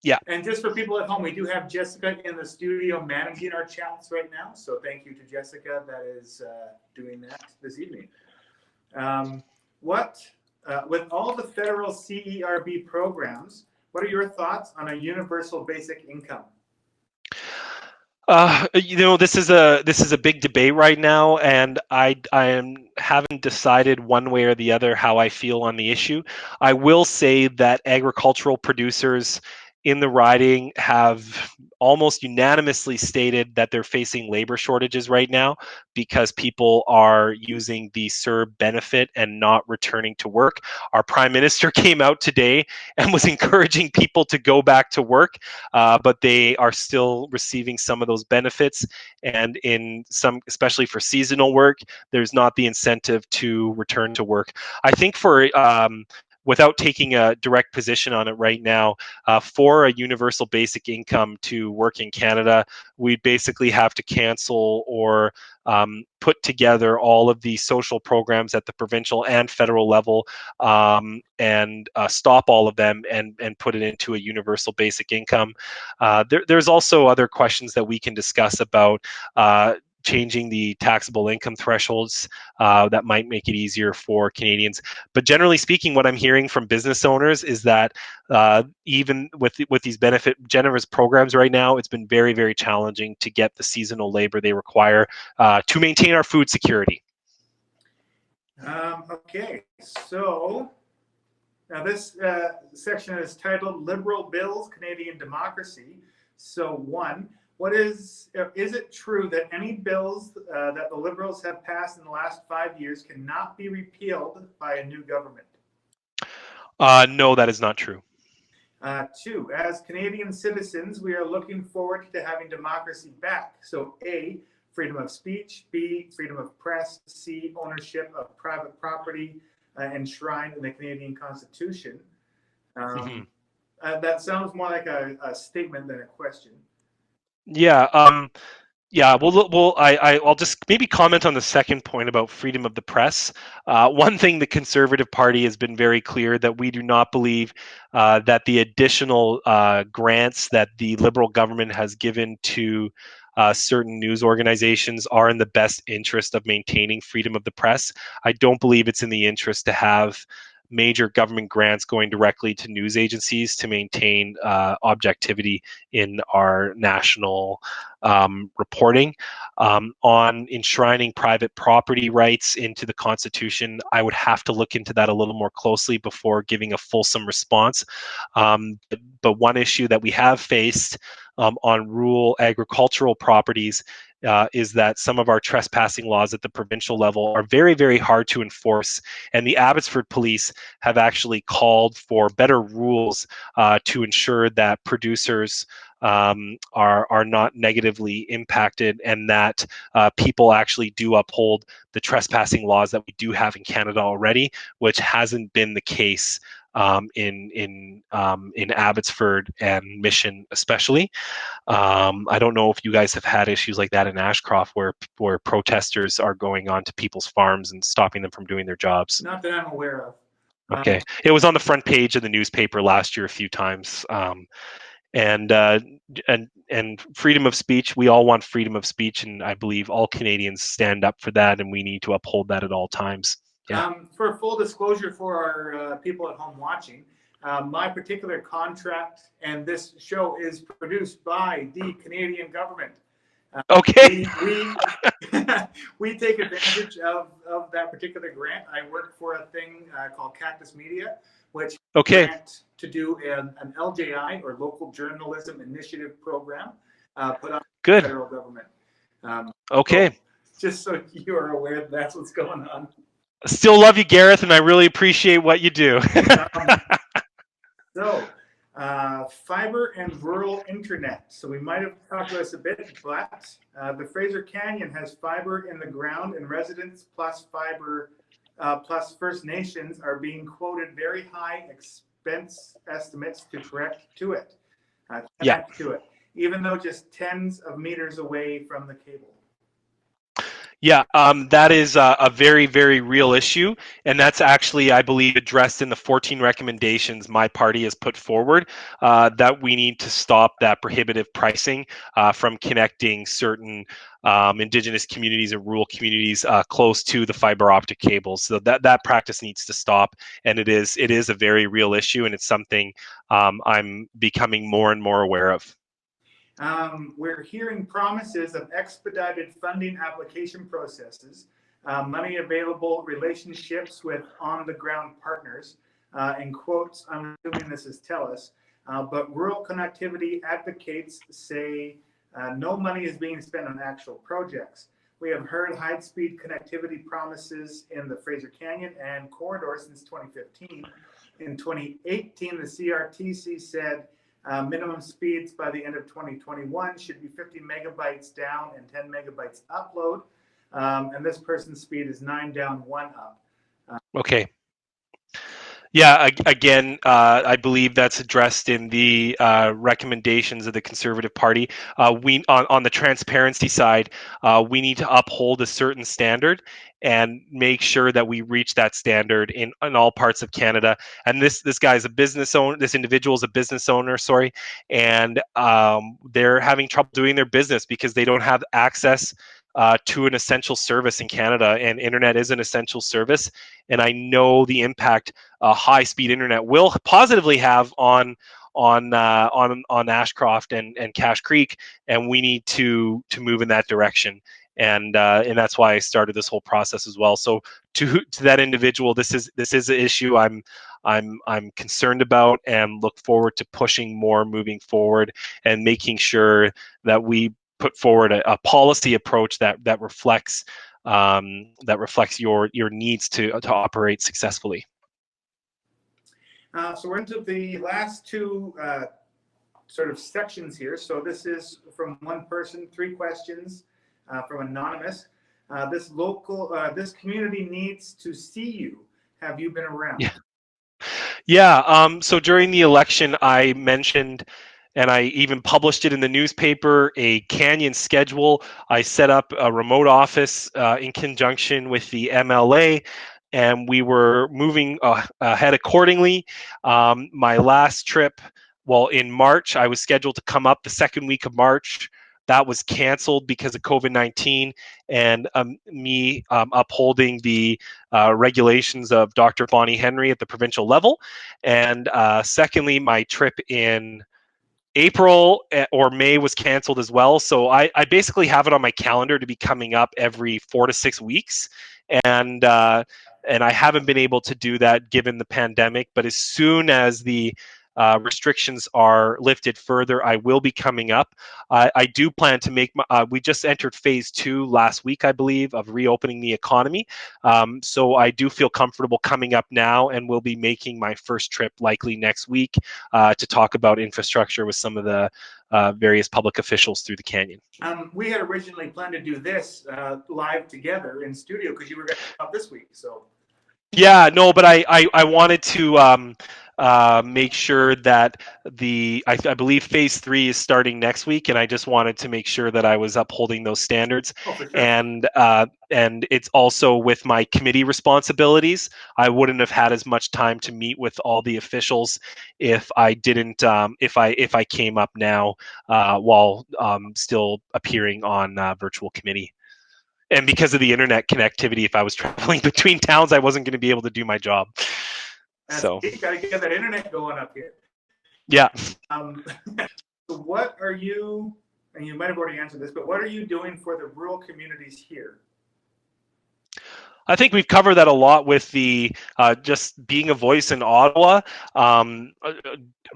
[SPEAKER 2] Yeah.
[SPEAKER 1] And just for people at home, we do have Jessica in the studio managing our chats right now. So thank you to Jessica that is doing that this evening. With all the federal CERB programs, what are your thoughts on a universal basic income?
[SPEAKER 2] This is a big debate right now, and I haven't decided one way or the other how I feel on the issue. I will say that agricultural producers in the riding have almost unanimously stated that they're facing labor shortages right now because people are using the CERB benefit and not returning to work. Our Prime Minister came out today and was encouraging people to go back to work, but they are still receiving some of those benefits. And in some, especially for seasonal work, there's not the incentive to return to work. I think without taking a direct position on it right now, for a universal basic income to work in Canada, we'd basically have to cancel or put together all of the social programs at the provincial and federal level, and stop all of them and put it into a universal basic income. There's also other questions that we can discuss about changing the taxable income thresholds that might make it easier for Canadians. But generally speaking, what I'm hearing from business owners is that even with these generous programs right now, it's been very, very challenging to get the seasonal labor they require to maintain our food security.
[SPEAKER 1] Okay, so now this section is titled Liberal Bills, Canadian Democracy. So one, is it true that any bills that the Liberals have passed in the last 5 years cannot be repealed by a new government?
[SPEAKER 2] No, that is not true.
[SPEAKER 1] Two, as Canadian citizens, we are looking forward to having democracy back. So A, freedom of speech, B, freedom of press, C, ownership of private property enshrined in the Canadian Constitution. That sounds more like a statement than a question.
[SPEAKER 2] Yeah. Yeah, I'll just maybe comment on the second point about freedom of the press. One thing the Conservative Party has been very clear that we do not believe that the additional grants that the Liberal government has given to certain news organizations are in the best interest of maintaining freedom of the press. I don't believe it's in the interest to have major government grants going directly to news agencies to maintain objectivity in our national reporting. On enshrining private property rights into the Constitution, I would have to look into that a little more closely before giving a fulsome response. But one issue that we have faced on rural agricultural properties is that some of our trespassing laws at the provincial level are very, very hard to enforce. And the Abbotsford Police have actually called for better rules to ensure that producers are not negatively impacted, and that people actually do uphold the trespassing laws that we do have in Canada already, which hasn't been the case in Abbotsford and Mission especially. I don't know if you guys have had issues like that in Ashcroft where protesters are going onto people's farms and stopping them from doing their jobs.
[SPEAKER 1] Not that I'm aware of.
[SPEAKER 2] Okay, it was on the front page of the newspaper last year a few times. And freedom of speech, we all want freedom of speech, and I believe all Canadians stand up for that, and we need to uphold that at all times. Yeah.
[SPEAKER 1] For full disclosure for our people at home watching, my particular contract and this show is produced by the Canadian government.
[SPEAKER 2] Okay.
[SPEAKER 1] We take advantage of that particular grant. I work for a thing called Cactus Media, which grant to do an LJI, or Local Journalism Initiative program, put on the federal government.
[SPEAKER 2] Okay.
[SPEAKER 1] So just so you are aware, that's what's going on.
[SPEAKER 2] Still love you, Gareth, and I really appreciate what you do.
[SPEAKER 1] Fiber and rural internet. So we might have talked about this a bit, but the Fraser Canyon has fiber in the ground, and residents plus fiber plus First Nations are being quoted very high expense estimates to connect to it, even though just tens of meters away from the cable.
[SPEAKER 2] Yeah, that is a very, very real issue. And that's actually, I believe, addressed in the 14 recommendations my party has put forward, that we need to stop that prohibitive pricing from connecting certain Indigenous communities and rural communities close to the fiber optic cables. So that practice needs to stop. And it is a very real issue, and it's something I'm becoming more and more aware of.
[SPEAKER 1] We're hearing promises of expedited funding application processes, money available, relationships with on-the-ground partners. In quotes, I'm assuming this is TELUS, but rural connectivity advocates say no money is being spent on actual projects. We have heard high-speed connectivity promises in the Fraser Canyon and corridor since 2015. In 2018, the CRTC said minimum speeds by the end of 2021 should be 50 megabytes down and 10 megabytes upload. And this person's speed is 9 down, 1 up.
[SPEAKER 2] Okay. Yeah, again, I believe that's addressed in the recommendations of the Conservative Party. We on the transparency side, we need to uphold a certain standard and make sure that we reach that standard in all parts of Canada. And this guy is a business owner. This individual is a business owner, sorry, and they're having trouble doing their business because they don't have access to an essential service in Canada, and internet is an essential service. And I know the impact high-speed internet will positively have on Ashcroft and Cache Creek, and we need to move in that direction. And that's why I started this whole process as well. So to that individual, this is an issue I'm concerned about, and look forward to pushing more moving forward and making sure that we put forward a policy approach that reflects your needs to operate successfully.
[SPEAKER 1] So we're into the last two sort of sections here. So this is from one person, 3 questions from anonymous. This community needs to see you. Have you been around?
[SPEAKER 2] Yeah. So during the election, I mentioned and I even published it in the newspaper, a Canyon schedule. I set up a remote office in conjunction with the MLA, and we were moving ahead accordingly. My last trip, well, in March, I was scheduled to come up the second week of March. That was canceled because of COVID-19 and me upholding the regulations of Dr. Bonnie Henry at the provincial level. And secondly, my trip in April or May was canceled as well. So I basically have it on my calendar to be coming up every 4 to 6 weeks. And I haven't been able to do that given the pandemic. But as soon as the restrictions are lifted further, I will be coming up. I do plan to make. We just entered phase 2 last week, I believe, of reopening the economy. So I do feel comfortable coming up now, and will be making my first trip likely next week to talk about infrastructure with some of the various public officials through the canyon.
[SPEAKER 1] We had originally planned to do this live together in studio because you were going to come up this week. So
[SPEAKER 2] yeah, no, but I wanted to make sure that I believe phase 3 is starting next week, and I just wanted to make sure that I was upholding those standards.
[SPEAKER 1] for sure.
[SPEAKER 2] And it's also with my committee responsibilities. I wouldn't have had as much time to meet with all the officials if I didn't if I came up now while still appearing on virtual committee. And because of the internet connectivity, if I was traveling between towns, I wasn't going to be able to do my job. So
[SPEAKER 1] you got to get that internet going up here.
[SPEAKER 2] Yeah.
[SPEAKER 1] So what are you, and you might have already answered this, but what are you doing for the rural communities here?
[SPEAKER 2] I think we've covered that a lot with the just being a voice in Ottawa,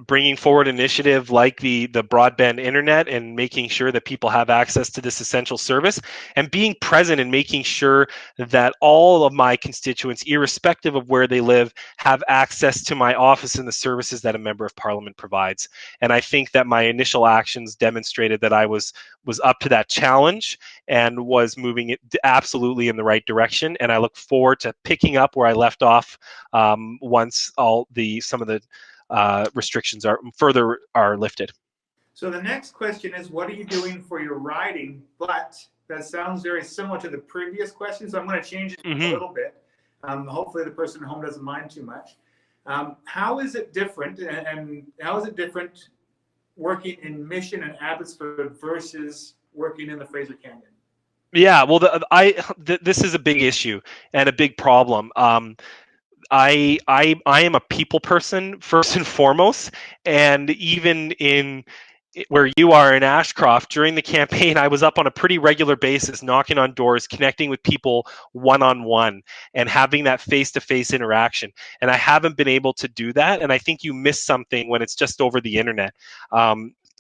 [SPEAKER 2] bringing forward initiative like the broadband internet and making sure that people have access to this essential service, and being present and making sure that all of my constituents, irrespective of where they live, have access to my office and the services that a member of parliament provides. And I think that my initial actions demonstrated that I was up to that challenge and was moving it absolutely in the right direction. And I look forward to picking up where I left off once some of the restrictions are lifted.
[SPEAKER 1] So the next question is, what are you doing for your riding? But that sounds very similar to the previous question, so I'm going to change it a little bit. Hopefully the person at home doesn't mind too much. How is it different, and how is it different working in Mission and Abbotsford versus working in the Fraser Canyon?
[SPEAKER 2] Yeah, well, this is a big issue and a big problem. I am a people person first and foremost, and even in where you are in Ashcroft during the campaign, I was up on a pretty regular basis, knocking on doors, connecting with people one-on-one, and having that face-to-face interaction. And I haven't been able to do that, and I think you miss something when it's just over the internet.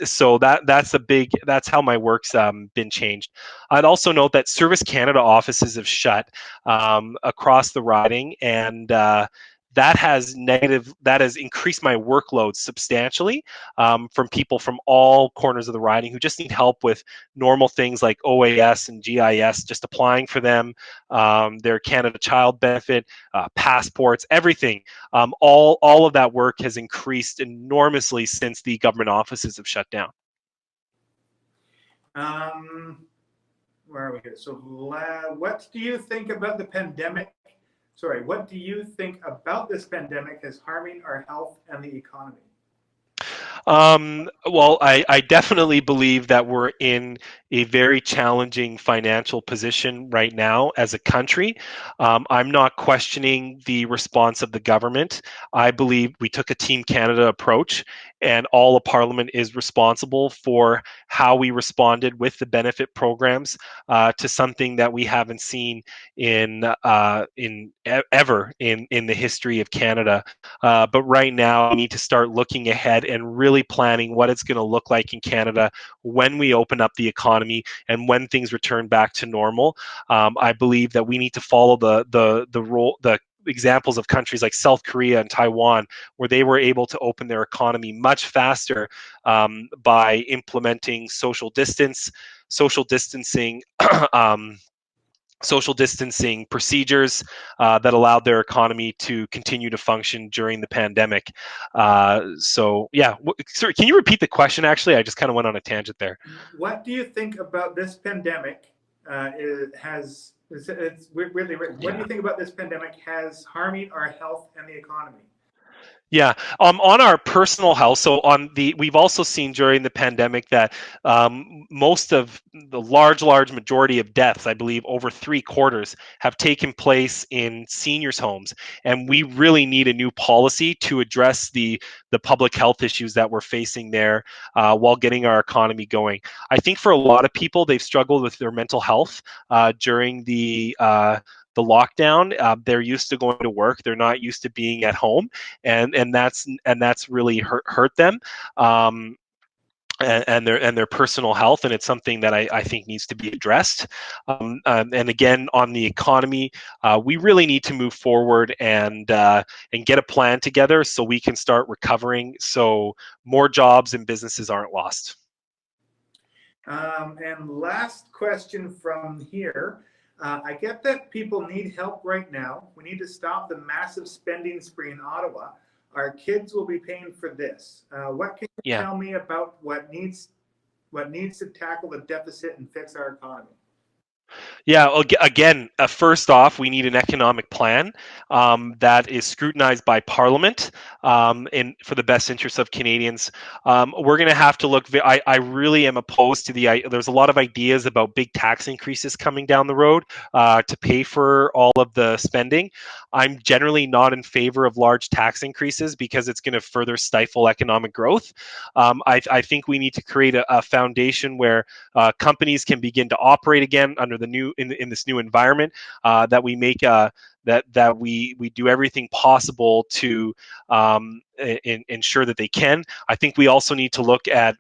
[SPEAKER 2] So that's how my work's been changed. I'd also note that Service Canada offices have shut across the riding, and that has increased my workload substantially from people from all corners of the riding who just need help with normal things like OAS and GIS, just applying for them, their Canada Child Benefit, passports, everything. All of that work has increased enormously since the government offices have shut down.
[SPEAKER 1] Where are we here? So what do you think about the pandemic? Sorry, what do you think about this pandemic as harming our health and the economy?
[SPEAKER 2] Well, I definitely believe that we're in a very challenging financial position right now as a country. I'm not questioning the response of the government. I believe we took a Team Canada approach, and all of Parliament is responsible for how we responded with the benefit programs to something that we haven't seen ever in the history of Canada. But right now, we need to start looking ahead and really planning what it's going to look like in Canada when we open up the economy and when things return back to normal. I believe that we need to follow the examples of countries like South Korea and Taiwan, where they were able to open their economy much faster by implementing social distancing, social distancing procedures that allowed their economy to continue to function during the pandemic. So yeah, sorry, can you repeat the question? Actually, I just kind of went on a tangent there.
[SPEAKER 1] What do you think about this pandemic? It's weirdly written. What do you think about this pandemic has harming our health and the economy?
[SPEAKER 2] Yeah, on our personal health. So we've also seen during the pandemic that most of the large majority of deaths, I believe over 3/4, have taken place in seniors' homes, and we really need a new policy to address the public health issues that we're facing there while getting our economy going. I think for a lot of people, they've struggled with their mental health during the lockdown. They're used to going to work. They're not used to being at home, and that's really hurt them. And their personal health, and it's something that I think needs to be addressed. And again, on the economy, we really need to move forward and get a plan together so we can start recovering, so more jobs and businesses aren't lost.
[SPEAKER 1] And last question from here. I get that people need help right now. We need to stop the massive spending spree in Ottawa. Our kids will be paying for this. What can you tell me about what needs to tackle the deficit and fix our economy?
[SPEAKER 2] Yeah, again, first off, we need an economic plan that is scrutinized by Parliament for the best interests of Canadians. We're going to have to look. I really am opposed to there's a lot of ideas about big tax increases coming down the road to pay for all of the spending. I'm generally not in favor of large tax increases because it's going to further stifle economic growth. I think we need to create a foundation where companies can begin to operate again under the new in this new environment, that we make that we do everything possible to ensure that they can. I think we also need to look at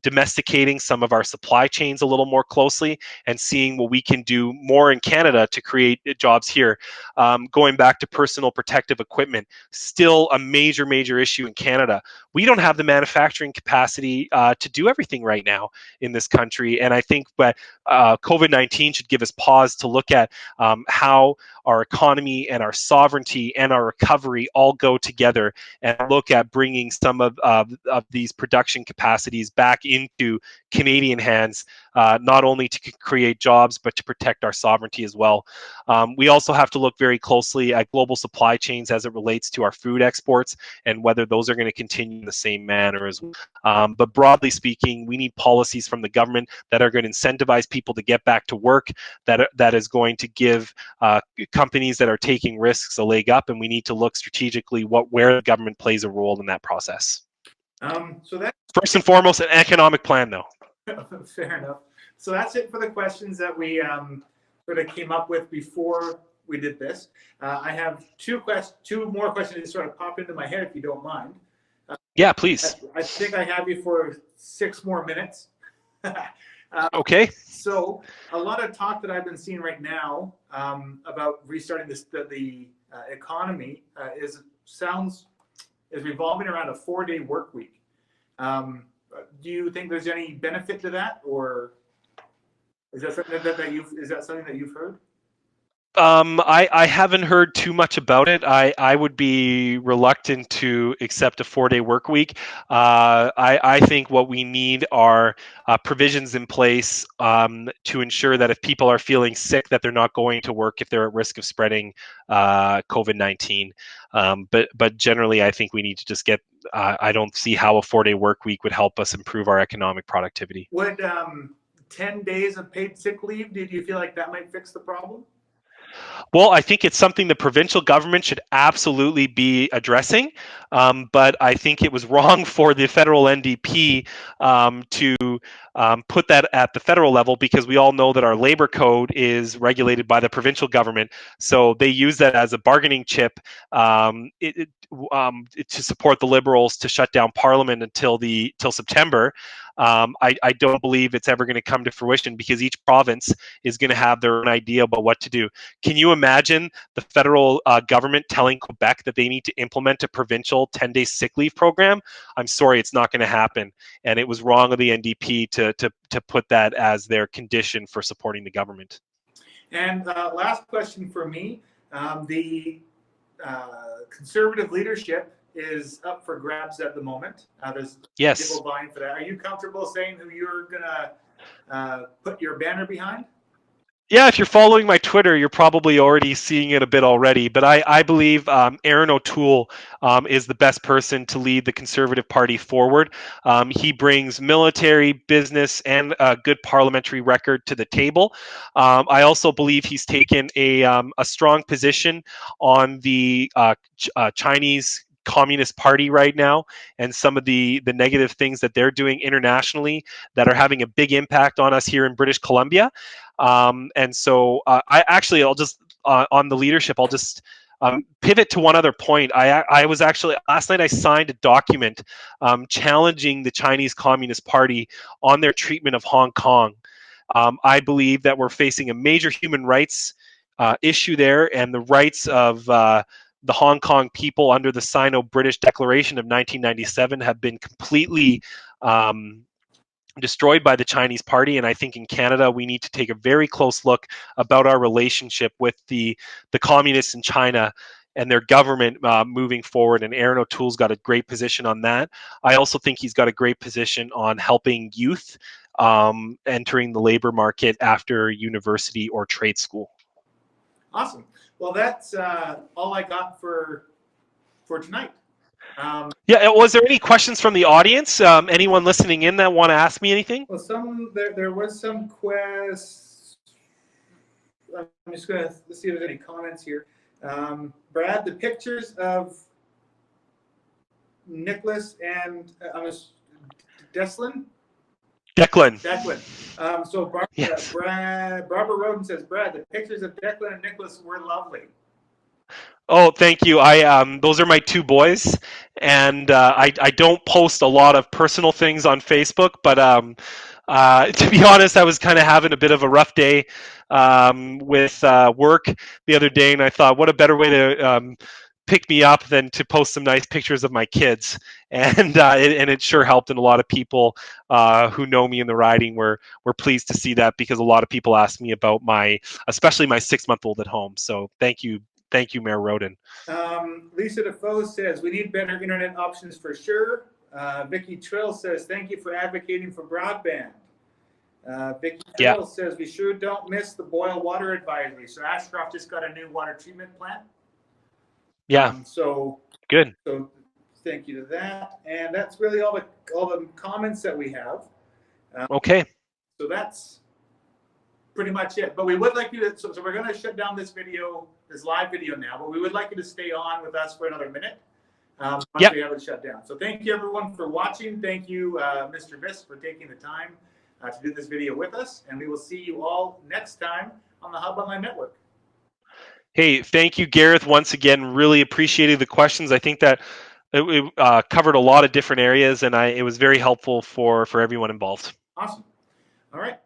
[SPEAKER 2] domesticating some of our supply chains a little more closely and seeing what we can do more in Canada to create jobs here. Going back to personal protective equipment, still a major issue in Canada. We don't have the manufacturing capacity to do everything right now in this country, and I think that COVID-19 should give us pause to look at how our economy and our sovereignty and our recovery all go together, and look at bringing some of these production capacities back into Canadian hands, not only to create jobs, but to protect our sovereignty as well. We also have to look very closely at global supply chains as it relates to our food exports and whether those are going to continue in the same manner as well. But broadly speaking, we need policies from the government that are going to incentivize people to get back to work, that is going to give companies that are taking risks a leg up, and we need to look strategically where the government plays a role in that process.
[SPEAKER 1] So that's
[SPEAKER 2] first and foremost an economic plan, though.
[SPEAKER 1] Fair enough. So that's it for the questions that we sort of came up with before we did this. I have two more questions that sort of pop into my head, if you don't mind.
[SPEAKER 2] Yeah, please.
[SPEAKER 1] I think I have you for 6 more minutes.
[SPEAKER 2] Okay.
[SPEAKER 1] So a lot of talk that I've been seeing right now about restarting the economy is revolving around a 4-day work week. Do you think there's any benefit to that, or is that something that you've heard?
[SPEAKER 2] I haven't heard too much about it. I would be reluctant to accept a 4-day work week. I think what we need are provisions in place to ensure that if people are feeling sick, that they're not going to work if they're at risk of spreading COVID-19. But generally, I think we need to just get. I don't see how a 4-day work week would help us improve our economic productivity.
[SPEAKER 1] Would 10 days of paid sick leave? Did you feel like that might fix the problem?
[SPEAKER 2] Well, I think it's something the provincial government should absolutely be addressing, but I think it was wrong for the federal NDP to put that at the federal level, because we all know that our labor code is regulated by the provincial government. So they use that as a bargaining chip to support the Liberals to shut down Parliament until September. I don't believe it's ever going to come to fruition, because each province is going to have their own idea about what to do. Can you imagine the federal government telling Quebec that they need to implement a provincial 10-day sick leave program? I'm sorry, it's not going to happen. And it was wrong of the NDP to put that as their condition for supporting the government.
[SPEAKER 1] And last question for me. The Conservative leadership is up for grabs at the moment. There's
[SPEAKER 2] Yes.
[SPEAKER 1] people vying for that. Are you comfortable saying who you're going to put your banner behind?
[SPEAKER 2] Yeah, if you're following my Twitter, you're probably already seeing it a bit already. But I believe Aaron O'Toole is the best person to lead the Conservative Party forward. He brings military, business, and a good parliamentary record to the table. I also believe he's taken a strong position on the Chinese Communist Party right now, and some of the negative things that they're doing internationally that are having a big impact on us here in British Columbia. And so I'll just on the leadership, I'll just pivot to one other point. I was actually last night I signed a document challenging the Chinese Communist Party on their treatment of Hong Kong. I believe that we're facing a major human rights issue there, and the rights of the Hong Kong people under the Sino-British Declaration of 1997 have been completely destroyed by the Chinese party. And I think in Canada, we need to take a very close look about our relationship with the communists in China and their government moving forward. And Aaron O'Toole's got a great position on that. I also think he's got a great position on helping youth entering the labor market after university or trade school.
[SPEAKER 1] Awesome. Well, that's all I got for tonight.
[SPEAKER 2] Yeah, was there any questions from the audience? Anyone listening in that want to ask me anything?
[SPEAKER 1] Well, there was some questions. I'm just going to see if there's any comments here. Brad, the pictures of Nicholas and Declan. So Barbara,
[SPEAKER 2] yes.
[SPEAKER 1] Barbara Roden says, Brad, the pictures of Declan and Nicholas were lovely.
[SPEAKER 2] Oh, thank you. Those are my two boys, and I don't post a lot of personal things on Facebook, but to be honest, I was kind of having a bit of a rough day with work the other day, and I thought, what a better way to pick me up than to post some nice pictures of my kids, and it sure helped. And a lot of people who know me in the riding were pleased to see that, because a lot of people asked me about especially my 6-month-old at home. So thank you, Mayor Roden.
[SPEAKER 1] Lisa Defoe says we need better internet options for sure. Vicky Trill says thank you for advocating for broadband. Vicky Trill says we sure don't miss the boil water advisory. So Ashcroft just got a new water treatment plant.
[SPEAKER 2] Yeah.
[SPEAKER 1] So
[SPEAKER 2] good.
[SPEAKER 1] So thank you to that, and that's really all the comments that we have.
[SPEAKER 2] Okay.
[SPEAKER 1] So that's pretty much it. But we would like you to. So we're going to shut down this live video now. But we would like you to stay on with us for another minute. Once we have it shut down. So thank you everyone for watching. Thank you, Mr. Viss, for taking the time to do this video with us, and we will see you all next time on the Hub Online Network.
[SPEAKER 2] Hey, thank you, Gareth. Once again, really appreciated the questions. I think that it covered a lot of different areas, and it was very helpful for everyone involved.
[SPEAKER 1] Awesome. All right.